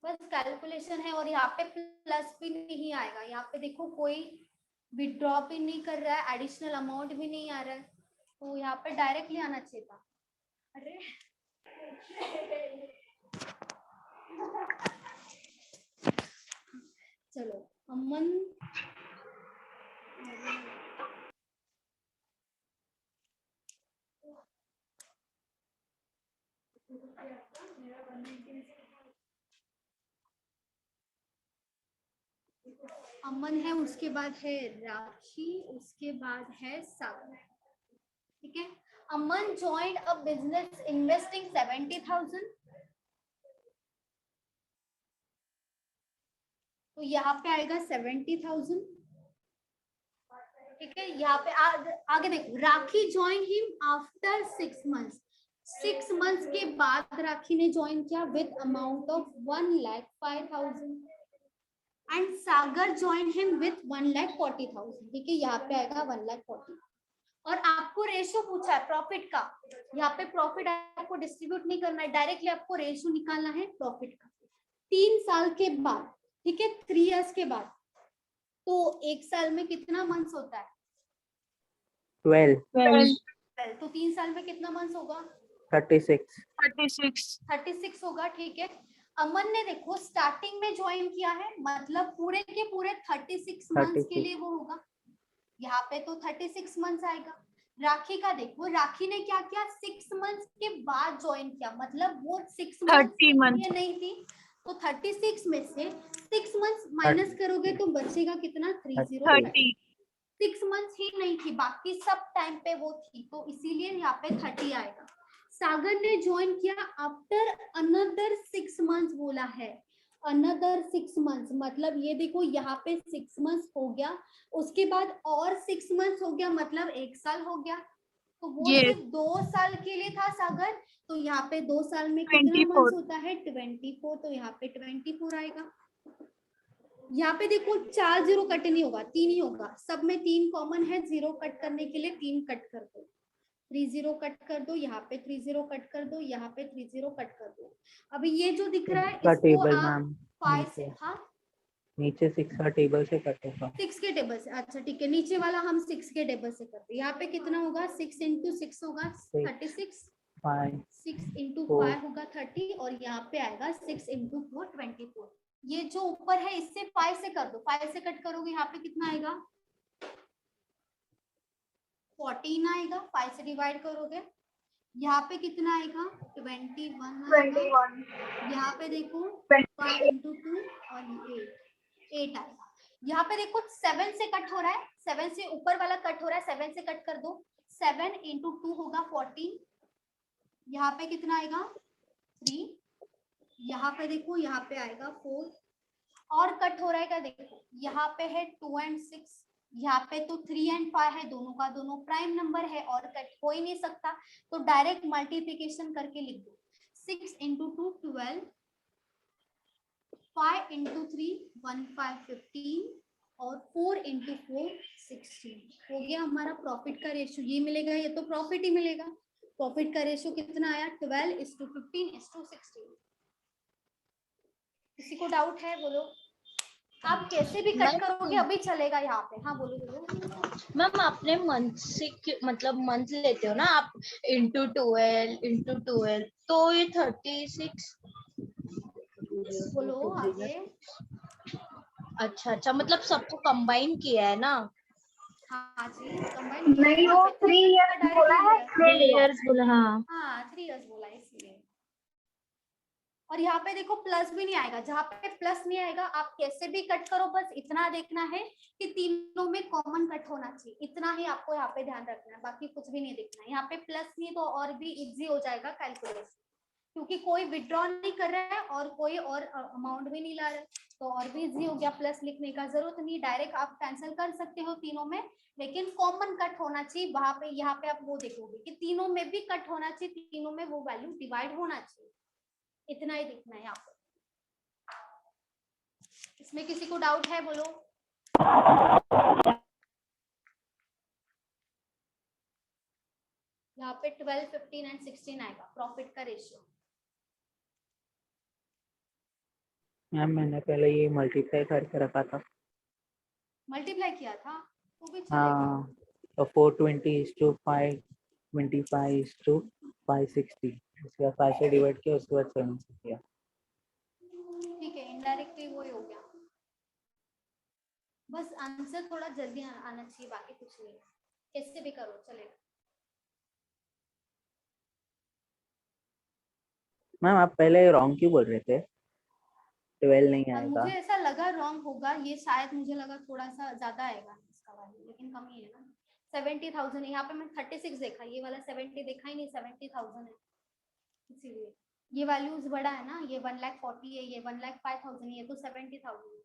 बस कैलकुलेशन है, और यहाँ पे प्लस भी नहीं आएगा। यहाँ पे देखो कोई विड्रॉ भी नहीं कर रहा है, एडिशनल अमाउंट भी नहीं आ रहा है, तो यहाँ पे डायरेक्टली आना चाहिए था। अरे चलो अमन, अमन है, उसके बाद है राखी, उसके बाद है सागर। ठीक है, अमन joined a business investing 70,000, तो यहाँ पे आएगा 70,000। ठीक है, यहाँ पे आगे देखो, राखी join him after 6 months, 6 months के बाद राखी ने ज्वाइन किया with amount of 1,05,000 and Sagar join him with 1,40,000। ठीक है, यहाँ पे आएगा 1,40,000। और आपको रेशियो पूछा है प्रॉफिट का, यहाँ पे प्रॉफिट आपको डिस्ट्रीब्यूट नहीं करना है, डायरेक्टली आपको रेशियो निकालना है प्रॉफिट का। 3 साल के बाद, ठीक है, 3 years के बाद, तो 1 साल में कितना मंथ्स होता है? 12, तो 3 साल में कितना मंथ्स होगा? 36, 36 होगा। ठीक है, अमन ने देखो स्टार्टिंग में ज्वाइन किया है, मतलब पूरे के पूरे 36 मंथ्स के 36। लिए वो होगा, यहाँ पे तो 36 मंथ्स आएगा। राखी का देखो, राखी ने क्या किया, 6 मंथ्स के बाद ज्वाइन किया, मतलब वो 6 मंथ्स के लिए नहीं थी, तो 36 में से 6 मंथ्स माइनस करोगे तो बचेगा कितना? 30। 6 मंथ्स ही नहीं थी, बाकी सब टाइम पे वो थी, तो इसीलिए यहाँ पे 30 आएगा। सागर ने ज्वाइन किया आफ्टर अनदर 6 मंथ्स बोला है, अनदर 6 मंथ्स, मतलब ये देखो यहाँ पे 6 मंथ्स हो गया, उसके बाद और 6 मंथ्स हो गया, मतलब 1 साल हो गया, तो वो सिर्फ 2 साल के लिए था सागर, तो यहाँ पे 2 साल में कितना मंथ्स होता है? 24, तो यहाँ पे 24 आएगा। यहाँ पे देखो 4 0 कट नहीं होगा, 3 ही होगा, सब में 3 कॉमन है, 0 कट करने के लिए 3 कट कर दो, 3 0 कट कर दो, यहाँ पे 3 0 कट कर दो, यहाँ पे 3 0 कट कर दो। अभी ये जो दिख रहा है का इसको टेबल आप मैम 5 से, हाँ नीचे 6 का टेबल से कट होगा। 6 के टेबल से, अच्छा ठीक है, नीचे वाला हम 6 के टेबल से करते हैं। यहाँ पे कितना होगा? 6 into 6 होगा 36, 5 6 into 4 5 होगा 30, और यहाँ पे आएगा 6 into 4 24। ये जो ऊपर है इससे 5 से कर दो, 5 से कट करोगे यहाँ पे कितना आएगा? 14 आएगा, 5 से डिवाइड करोगे, यहाँ पे कितना आएगा? 21 आएगा। यहाँ पे देखो 5 into 2 और 8 आएगा। यहाँ पे देखो 7 से कट हो रहा है, 7 से ऊपर वाला कट हो रहा है, 7 से कट कर दो, 7 into 2 होगा 14, यहाँ पे कितना आएगा? 3, यहाँ पे देखो यहाँ पे आएगा 4, और कट हो रहा है क्या? देखो यहाँ पे है 2 and 6, यहाँ पे तो 3 and 5 है, दोनों का दोनों प्राइम नंबर है और कट हो ही नहीं सकता, तो डायरेक्ट मल्टीप्लिकेशन करके लिख दो। 6 into 2 12, 5 into 3 1 5 15, और 4 into 4 16। हो गया हमारा प्रॉफिट का रेशियो, ये मिलेगा, ये तो प्रॉफिट ही मिलेगा। प्रॉफिट का रेशियो कितना आया? 12:15:16। किसी को डाउट है? बोलो। आप कैसे भी कट करोगे अभी चलेगा यहाँ पे। हाँ बोलो बोलो। मैम आपने मंथ से मतलब मंथ लेते हो ना आप, इंटू 12, तो ये 36। बोलो आगे। अच्छा, मतलब सबको कंबाइन किया है ना? हाँ जी, कंबाइन नहीं, वो 3 years बोला है, 3 years बोला, हाँ। हाँ 3 years बोला इसलिए। और यहाँ पे देखो प्लस भी नहीं आएगा, जहाँ पे प्लस नहीं आएगा आप कैसे भी कट करो, बस इतना देखना है कि तीनों में कॉमन कट होना चाहिए, इतना ही आपको यहाँ पे ध्यान रखना है, बाकी कुछ भी नहीं देखना है। यहाँ पे प्लस नहीं तो और भी इजी हो जाएगा कैलकुलेशन, क्योंकि कोई विड्रॉ नहीं कर रहा है और कोई और अमाउंट भी नहीं ला रहा है, तो और भी इजी हो गया। प्लस लिखने का जरूरत नहीं, डायरेक्ट आप कैंसिल कर सकते हो तीनों में, लेकिन कॉमन कट होना चाहिए वहां पे। यहाँ पे आप वो देखोगे कि तीनों में भी कट होना चाहिए, तीनों में वो वैल्यू डिवाइड होना चाहिए, इतना ही दिखना है यहाँ पर। इसमें किसी को डाउट है? बोलो। यहाँ पे 12, 15 एंड 16 आएगा प्रॉफिट का रेशियो। मैम मैंने पहले ये मल्टीप्लाई करके रखा था। मल्टीप्लाई किया था तो भी चलेगा। हाँ, तो 420:525:560, उसके बाद 5 से डिवाइड किया, उसके बाद 7 से किया। ठीक है, इनडायरेक्टली वो ही हो गया, बस आंसर थोड़ा जल्दी आना चाहिए, बाकी कुछ नहीं, कैसे भी करो चलेगा। मैम आप पहले रॉन्ग क्यों बोल रहे थे? 12 नहीं और आएगा। मुझे ऐसा लगा रॉन्ग होगा ये, शायद मुझे लगा थोड़ा सा ज्यादा आएगा इसका वैल्यू, लेकिन कम ही है ना। 70,000 यहाँ पे मैं 36 देखा, ये वाला 70 देखा ही नहीं, 70,000 है, इसीलिए ये वैल्यूज बड़ा है ना, ये 1,40,000 है, ये 1,05,000, ये तो 70,000।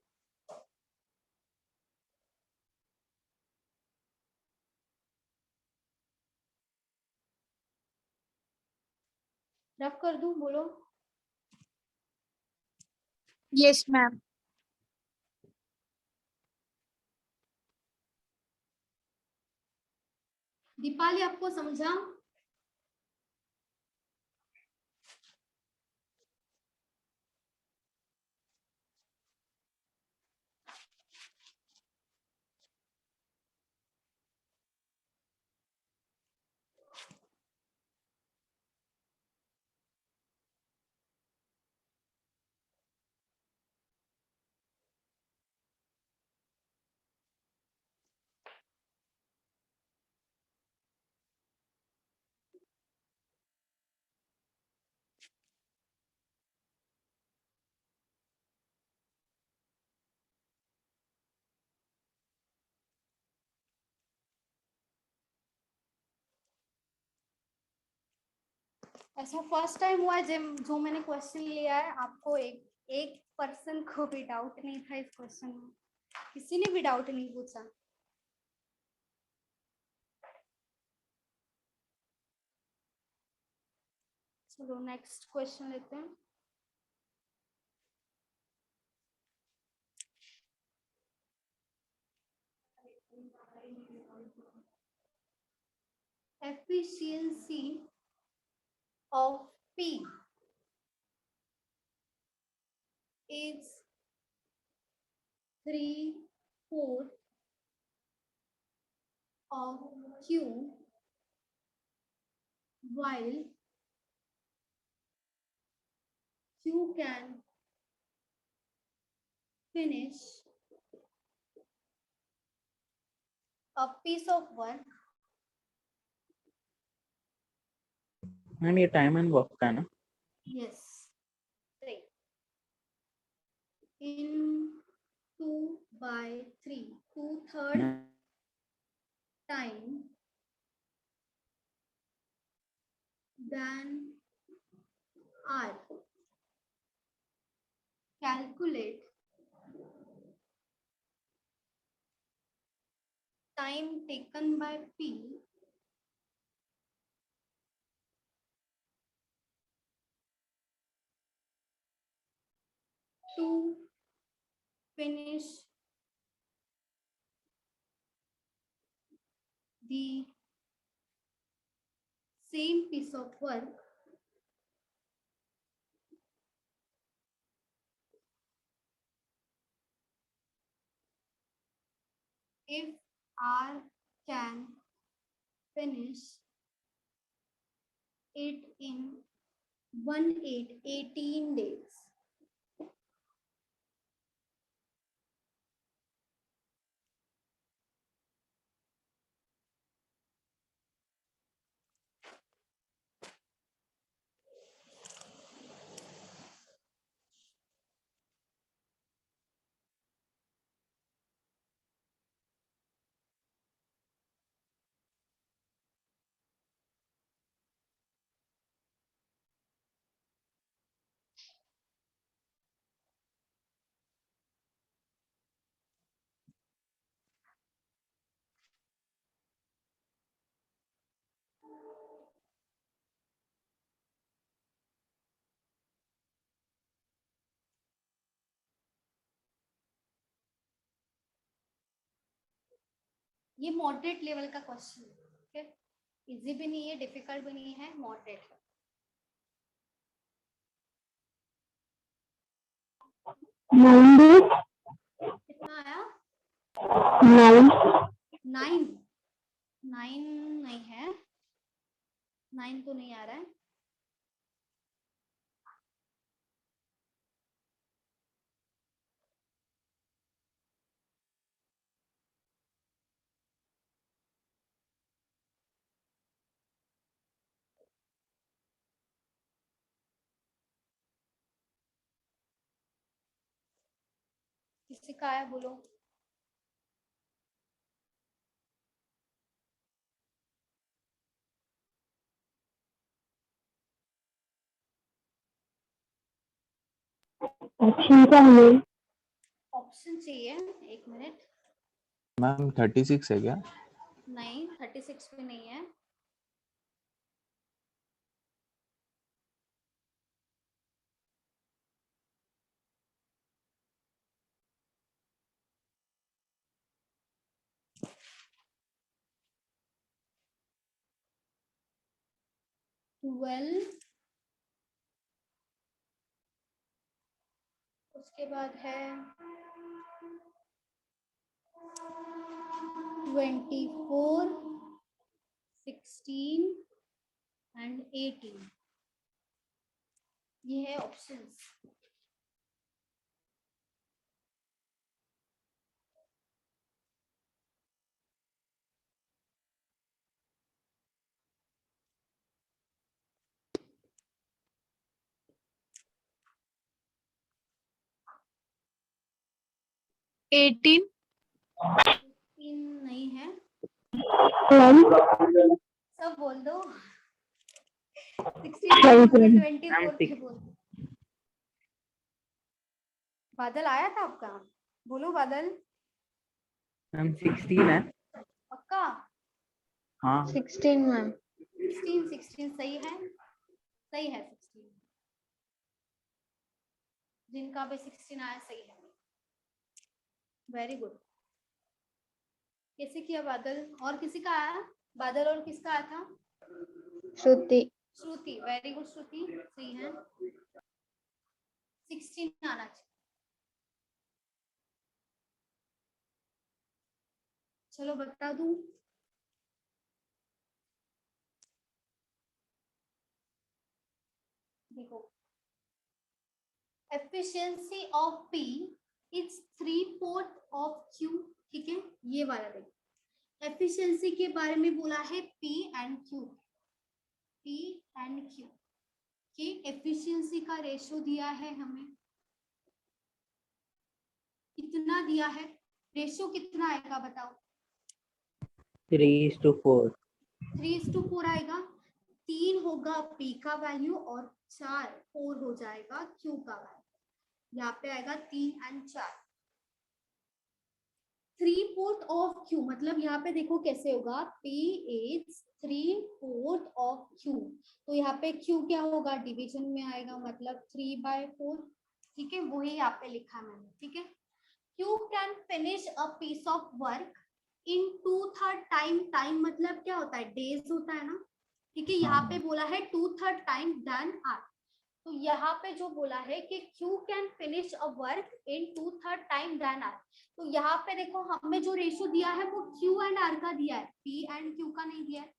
रफ कर दूं, बोलो। Yes ma'am. दीपाली आपको समझा? ऐसा फर्स्ट टाइम हुआ है जो मैंने क्वेश्चन लिया है, आपको एक पर्सन को भी डाउट नहीं था इस क्वेश्चन में, किसी ने भी डाउट नहीं पूछा। चलो नेक्स्ट क्वेश्चन लेते हैं। Efficiency of P is 3/4 of Q, while Q can finish a piece of work ma'am ये टाइम एंड वर्क का है ना? yes in 2/3, 2/3 time than R. Calculate time taken by P to finish the same piece of work if R can finish it in 18 days. ये मॉडरेट लेवल का क्वेश्चन है, ठीक है, इजी भी नहीं है, डिफिकल्ट भी नहीं है, मॉडरेट है। कितना आया? 9 नहीं है, 9 तो नहीं आ रहा है। किसी का है बोलो। ऑप्शन क्या है? ऑप्शन चाहिए, एक मिनट। मैम 36 है क्या? नहीं 36 भी नहीं है। उसके बाद है 24, 16 एंड 18। ये है ऑप्शंस। एटीन। 18 नहीं है, सब बोल दो। 16 24 पे बोल दो। बादल आया था आपका? बोलो बादल। मैम 16 है। पक्का? हाँ 16 मैम। 16 सही है, सही है 16। जिनका भी 16 आया सही है। Very good. कैसे किया बादल? और किसी का आया? बादल और किसका आया था? श्रुति। श्रुति, वेरी गुड श्रुति, सही है। 16 आना चाहिए। चलो बता दूं। देखो, efficiency of P is 3/4 of Q। ठीक है, ये वाला देखो। एफिशिएंसी के बारे में बोला है P and Q। P and Q की एफिशिएंसी का रेशो दिया है हमें। कितना दिया है? रेशो कितना आएगा बताओ? 3:4। 3:4 आएगा। 3 होगा P का वैल्यू और 4 हो जाएगा Q का वैल्यू। यहाँ पे आएगा 3 एंड 4। 3/4 ऑफ Q मतलब यहाँ पे देखो कैसे होगा। P इज 3/4 ऑफ Q, तो यहाँ पे Q क्या होगा? डिवीजन में आएगा, मतलब 3/4। ठीक है, वही यहाँ पे लिखा मैंने। ठीक है, Q can finish a piece of work in 2/3 time. Time मतलब क्या होता है? डेज होता है ना। ठीक है, यहाँ पे बोला है 2/3 टाइम देन आर। तो यहाँ पे जो बोला है कि Q can finish a work in 2/3 time then R, तो यहाँ पे देखो हमें जो रेशो दिया है वो Q एंड R का दिया है, P एंड Q का नहीं दिया है।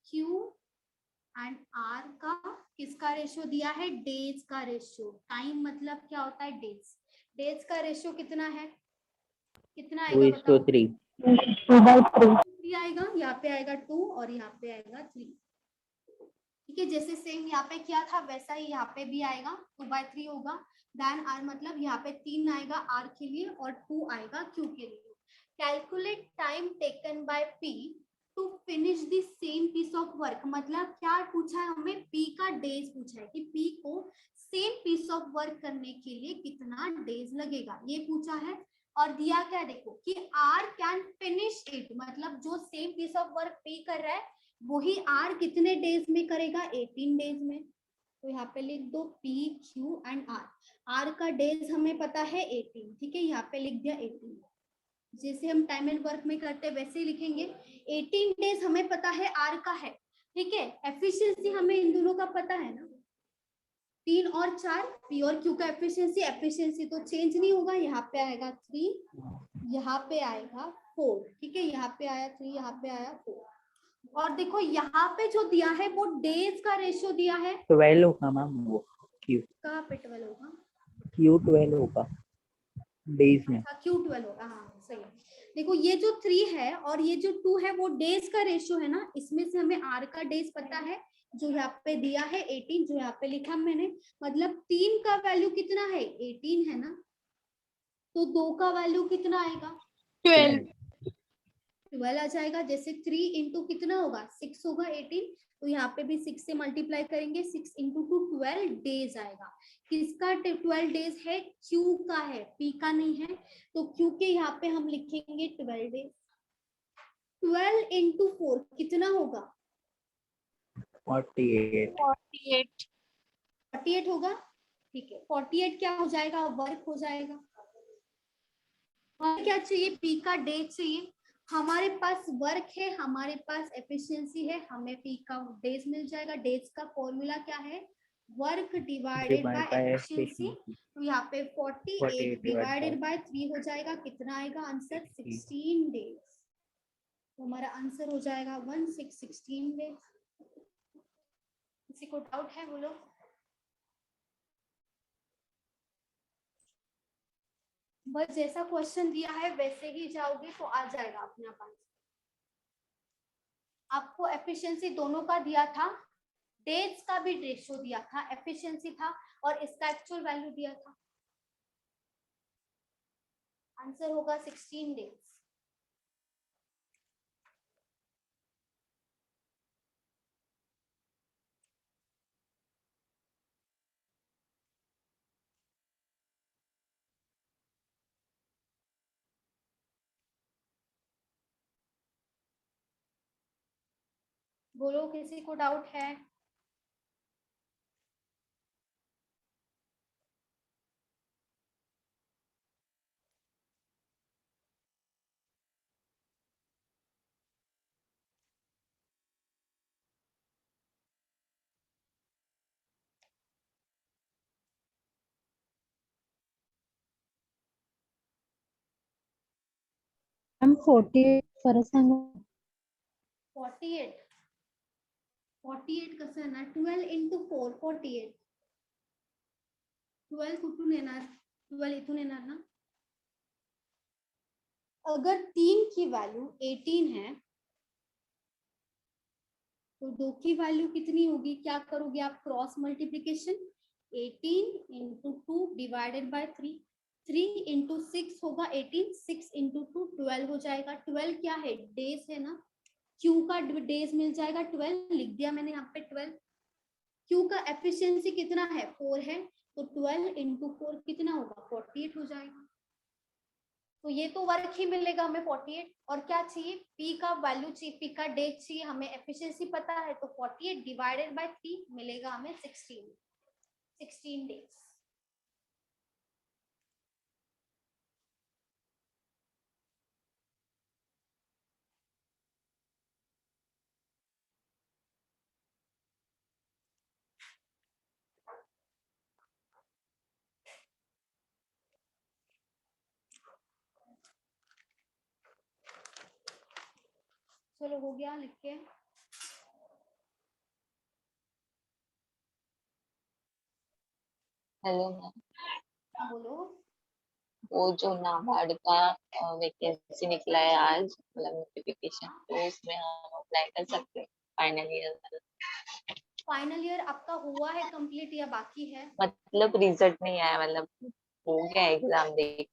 Q एंड R का किसका रेशो दिया है? डेज का रेशो। टाइम मतलब क्या होता है? डेज। डेज का रेशो कितना है? कितना आएगा बताओ? 2:3। 3 आएगा, यहाँ पे आएगा 2 और यहाँ पे आएगा 3। ठीक है, जैसे सेम यहाँ पे किया था वैसा ही यहाँ पे भी आएगा। 2/3 होगा। देन आर मतलब यहाँ पे 3 आएगा आर के लिए और 2 आएगा क्यू के लिए। Calculate time taken by P to finish the same piece of work. मतलब क्या पूछा है हमें? पी का डेज पूछा है कि पी को सेम पीस ऑफ वर्क करने के लिए कितना डेज लगेगा, ये पूछा है। और दिया क्या देखो कि आर कैन फिनिश इट, मतलब जो same piece of work P कर रहा है वही आर कितने डेज में करेगा? 18 डेज में। तो यहाँ पे लिख दो P, Q and R। R का डेज हमें पता है 18। ठीक है, यहाँ पे लिख दिया 18। जैसे हम टाइम एंड वर्क में करते हैं वैसे ही लिखेंगे। 18 डेज हमें पता है R का है। ठीक है, एफिशिएंसी हमें इन दोनों का पता है ना, 3 और 4। P और Q का एफिशिएंसी तो चेंज नहीं होगा। यहाँ पे आएगा 3, यहाँ पे आएगा 4। ठीक है, यहाँ पे आया 3, यहाँ पे आया 4। और देखो यहाँ पे जो दिया है वो डेज का रेशियो दिया है। 12 होगा मैम वो। Q कहाँ पे 12 होगा? Q 12 होगा डेज में। अच्छा, Q12 होगा, हाँ सही है। देखो ये जो 3 है और ये जो 2 है वो डेज का रेशियो है ना। इसमें से हमें R का डेज पता है जो यहाँ पे दिया है 18, जो यहाँ पे लिखा मैंने। मतलब 3 का वैल्यू कितना है? 18 है ना। तो 2 का वैल्यू कितना आएगा? 12। 12 आ जाएगा। जैसे 3 इंटू कितना होगा? 6 होगा 18, तो यहाँ पे भी 6 से मल्टीप्लाई करेंगे। 6 इंटू 2 12 डेज आएगा। किसका 12 डेज है? क्यू का है, पी का नहीं है। तो क्यू के यहाँ पे हम लिखेंगे 12 डेज। 12 इंटू 4 कितना होगा? 48। 48 होगा। ठीक है, 48 क्या हो जाएगा? वर्क हो जाएगा। और क्या चाहिए? पी का डेज चाहिए। हमारे पास वर्क है, हमारे पास एफिशिएंसी है, हमें पी का डेज मिल जाएगा। डेज का फॉर्मूला क्या है? Work divided by efficiency. तो यहाँ पे 48 डिवाइडेड बाय 3 हो जाएगा। कितना आएगा आंसर? 16 डेज। तो हमारा आंसर हो जाएगा 16 डेज। किसी को डाउट है? बोलो। बस जैसा क्वेश्चन दिया है वैसे ही जाओगे तो आ जाएगा अपने आप आंसर। आपको एफिशिएंसी दोनों का दिया था, डेज का भी रेशियो दिया था, एफिशिएंसी था, और इसका एक्चुअल वैल्यू दिया था। आंसर होगा 16 डेज। बोलो, किसी को डाउट है? I'm 48 परत सांगा. 48 कसं येणार? 12 इंटू 4 48. 12 कुठून येणार? 12 इथून येणार ना? अगर 3 की वैल्यू 18 है तो 2 की वैल्यू कितनी होगी? क्या करोगे आप? Cross multiplication. 18 into 2 divided by 3। 3 into 6 होगा 18, 6 इंटू 2 12 हो जाएगा। 12 क्या है? डेज है ना। क्यू का डेज मिल जाएगा 12, लिख दिया मैंने यहाँ पे 12। क्यू का एफिशिएंसी कितना है? 4 है, तो 12 इंटू 4 कितना होगा? 48 हो जाएगा। तो ये तो वर्क ही मिलेगा हमें 48। और क्या चाहिए? पी का वैल्यू चाहिए, पी का डेज चाहिए, हमें एफिशिएंसी पता है, तो 48 डिवाइडेड बाय 3 मिलेगा हमें 16 डेज। चलो हो गया, लिख के। हेलो मैम, बोलो। वो जो नाबार्ड का वैकेंसी निकला है आज, मतलब नोटिफिकेशन, तो उसमें हम अप्लाई कर सकते हैं फाइनल ईयर वाला? फाइनल ईयर आपका हुआ है कंप्लीट या बाकी है? मतलब रिजल्ट नहीं आया, मतलब हो गया एग्जाम देख।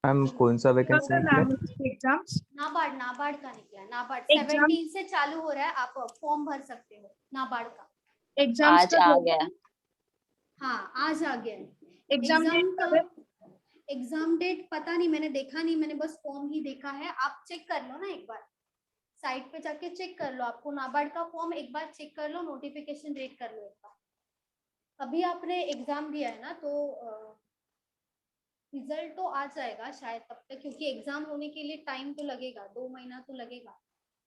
मैम कौन सा वैकेंसी निकला? एग्जाम्स नाबार्ड का निकला है। नाबार्ड Exam- 17 से चालू हो रहा है, आप फॉर्म भर सकते हो नाबार्ड का। एग्जाम्स आज आ गया। हाँ, आज आ गया। एग्जाम एग्जाम डेट पता नहीं, मैंने देखा नहीं, मैंने बस फॉर्म ही देखा है। आप चेक कर लो ना एक बार, साइट पे जाके चेक कर लो। आपको नाबार्ड का फॉर्म एक बार चेक कर लो, नोटिफिकेशन रेड कर लो एक बार। अभी आपने एग्जाम दिया है ना, तो रिजल्ट तो आ जाएगा शायद तब तक, क्योंकि एग्जाम होने के लिए टाइम तो लगेगा, 2 महीना तो लगेगा।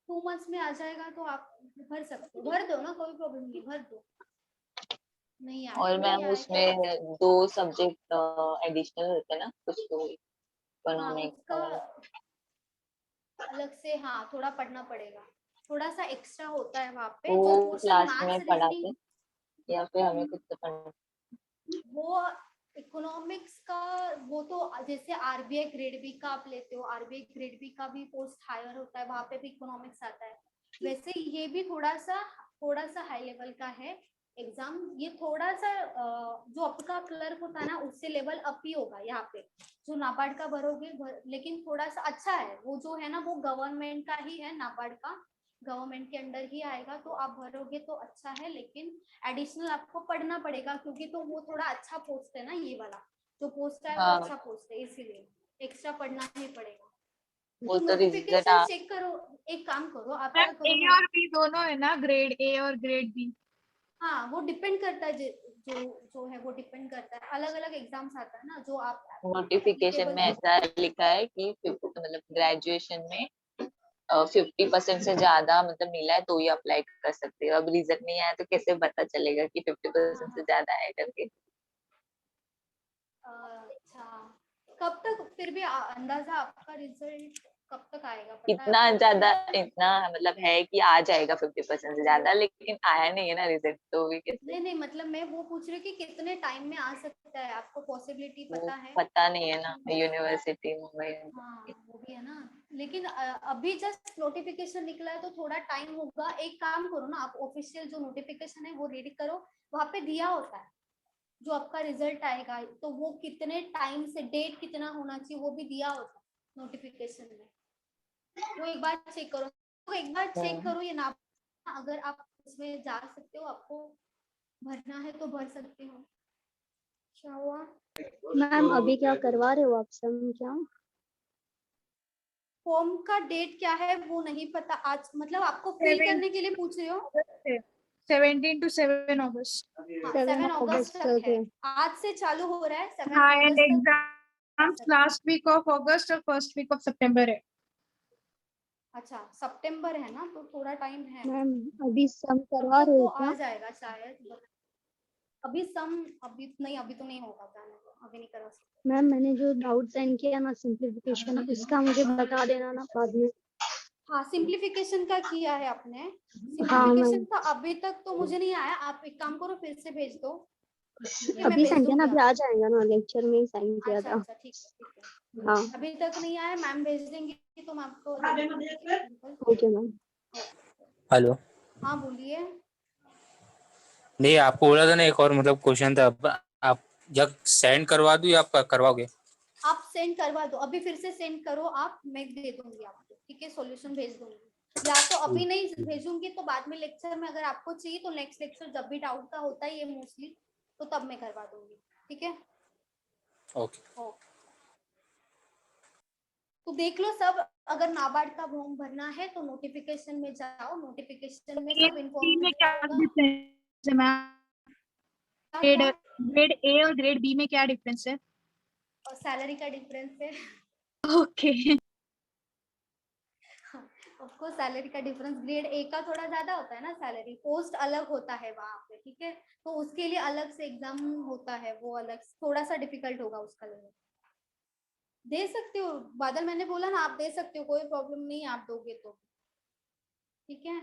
2 मंथ्स में आ जाएगा, तो आप भर सकते हो। भर दो ना, कोई प्रॉब्लम नहीं, भर दो। नहीं आया और नहीं मैम आया उसमें 2 सब्जेक्ट एडिशनल होते हैं ना, कुछ तो हाँ, इकोनॉमिक्स उसका अलग से हाँ थोड़ा पढ़ना पड़ेगा, थोड़ा सा एक्स्ट्रा होता है वहाँ पे। जो वो पोर्शन क्लास मैथ्स में पढ़ाते रीजनिंग, या फिर हमें खुद से पढ़ना? वो इकोनॉमिक्स का वो तो जैसे आरबीआई ग्रेड बी का आप लेते हो, आरबीआई ग्रेड बी का भी पोस्ट हायर होता है, वहाँ पे भी इकोनॉमिक्स आता है। वैसे ये भी थोड़ा सा हाई लेवल का है, एग्जाम, ये थोड़ा सा जो आपका क्लर्क होता है ना उससे लेवल अप ही होगा यहाँ पे, जो नाबार्ड का भरोगे लेकिन थोड़ा सा अच्छा है वो जो है ना, वो गवर्नमेंट का ही है, नाबार्ड का गवर्नमेंट के अंडर ही आएगा, तो आप भरोगे तो अच्छा है, लेकिन एडिशनल आपको पढ़ना पड़ेगा क्योंकि तो वो थोड़ा अच्छा पोस्ट है ना, ये वाला जो पोस्ट है वो हाँ। अच्छा पोस्ट है, इसीलिए एक्स्ट्रा पढ़ना ही पड़ेगा। वो तो रिजल्ट नोटिफिकेशन चेक करो, एक काम करो आप क्या मैम करो ए ना, और बी दोनों है ना, ग्रेड ए और ग्रेड बी? हाँ वो डिपेंड करता है, जो है वो डिपेंड करता है, अलग अलग एग्जाम्स आता है ना, जो आप नोटिफिकेशन में ऐसा लिखा है कि मतलब ग्रेजुएशन में 50% से ज्यादा मतलब मिला है तो ही अप्लाई कर सकते हो। अब रिजल्ट नहीं आया तो कैसे पता चलेगा कि 50% से ज्यादा है करके? अच्छा, कब तक फिर भी अंदाजा आपका रिजल्ट कब तक आएगा पता है इतना आपको? ज्यादा, इतना मतलब है कि आ जाएगा 50% से ज्यादा, लेकिन आया नहीं है ना रिजल्ट, तो भी कैसे? नहीं नहीं, मतलब मैं वो पूछ रही हूँ कि कितने टाइम में आ सकता है, आपको पॉसिबिलिटी वो पता है? पता नहीं है ना, यूनिवर्सिटी मुंबई। हाँ वो भी है ना, लेकिन अभी जस्ट नोटिफिकेशन निकला है तो थोड़ा टाइम होगा, एक काम करो ना आप, ऑफिशियल जो नोटिफिकेशन है वो रीड करो, वहाँ पे दिया होता है जो आपका रिजल्ट आएगा, तो वो कितने टाइम से, डेट कितना होना चाहिए वो भी दिया होता है नोटिफिकेशन में, वो एक बार चेक करो, तो एक बार चेक करो ये ना, अगर आप उसमें जा सकते हो, आपको भरना है तो भर सकते हो। क्या हुआ? मैम अभी क्या करवा रहे हो आप सम क्या? फॉर्म का डेट क्या है वो नहीं पता आज, मतलब आपको फिल करने के लिए पूछ रहे हो? 17 to 7 अगस्त। हाँ, 7 7 अगस्त तक है, है। आज से चालू हो रहा है 7 हाँ, एंड अगस्त तक। Exams last week of August और फर्स्ट वीक ऑफ सितंबर है। अच्छा सितंबर है ना, तो थोड़ा टाइम है, मैम अभी सम तब करवा तक रहे तो हो आ क्या? जाएगा शायद, अभी नहीं, अभी तो नहीं होगा, जाने दो, अभी नहीं करा सकते। मैम मैंने जो डाउट सेंड किया ना सिंप्लीफिकेशन, उसका मुझे बता देना ना बाद में। हाँ सिंप्लीफिकेशन का किया है आपने? हाँ सिंप्लीफिकेशन मैम, का अभी तक तो मुझे नहीं आया, आप एक काम करो फिर से भेज दो, ठीक है मैं अभी भेज सेंड किया ना, दूंगी अभी आ आपको। जाएगा ना, लेक्चर में ही साइन किया अच्छा था। अच्छा ठीक है, हाँ अभी तक नहीं आया, मैम भेज देंगी तो मैं आपको दे दूंगी, ठीक है? बिल्कुल। Okay ma'am. हेलो। हाँ बोलिए। नहीं, आपको बोला था ना एक और मतलब क्वेश्चन था, आप जब सेंड करवा दूं या आप करवाओगे? आप सेंड करवा दो, अभी फिर से सेंड करो आप, मैं दे दूंगी आपको, ठीक है, सॉल्यूशन भेज दूंगी, या तो अभी नहीं भेजूंगी तो बाद में लेक्चर में अगर आपको चाहिए तो नेक्स्ट लेक्चर जब भी डाउट का होता है ये मोस्टली, तो तब मैं करवा दूंगी, ठीक है? ओके। तो देख लो सब, अगर नाबार्ड का फॉर्म भरना है तो नोटिफिकेशन में जाओ, नोटिफिकेशन में सब बी में क्या इन्फॉर्मेशन डिफरेंस है मैम? ग्रेड ए और ग्रेड बी में क्या डिफरेंस है? और सैलरी का डिफरेंस है। ओके। आपको सैलरी का डिफरेंस, ग्रेड ए का थोड़ा ज्यादा होता है ना सैलरी, पोस्ट अलग होता है वहां पे, ठीक है, तो उसके लिए अलग से एग्जाम होता है, वो अलग थोड़ा सा डिफिकल्ट होगा उसका लेवल। दे सकते हो बादल, मैंने बोला ना आप दे सकते हो, कोई प्रॉब्लम नहीं है, आप दोगे तो ठीक है,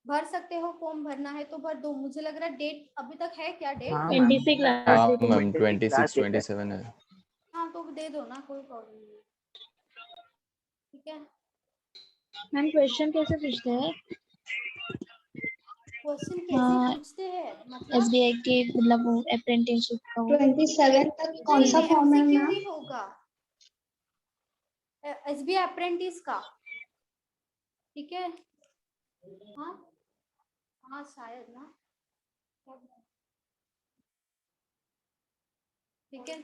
भर सकते हो, फॉर्म भरना है तो भर दो, मुझे लग रहा है डेट अभी तक है क्या डेट? हाँ 26 हाँ लास्ट डेट है। मैम 26 27 है। हाँ तो दे दो ना, कोई प्रॉब्लम नहीं, ठीक है। मैम क्वेश्चन कैसे पूछते हैं? क्वेश्चन कैसे पूछते हैं मतलब? एसबीआई के मतलब वो अप्रेंटिसशिप का वो 27 तक कौन नहीं सा नहीं, फॉर्म है एमसीक्यू मैम? ही होगा, एसबीआई अप्रेंटिस का, ठीक है। हाँ हाँ शायद ना, ठीक है,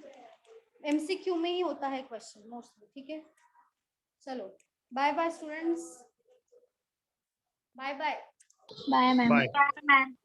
एमसीक्यू में ही होता है क्वेश्चन मोस्टली, ठीक है। चलो bye bye students, bye bye. Bye ma'am. Bye. Ma'am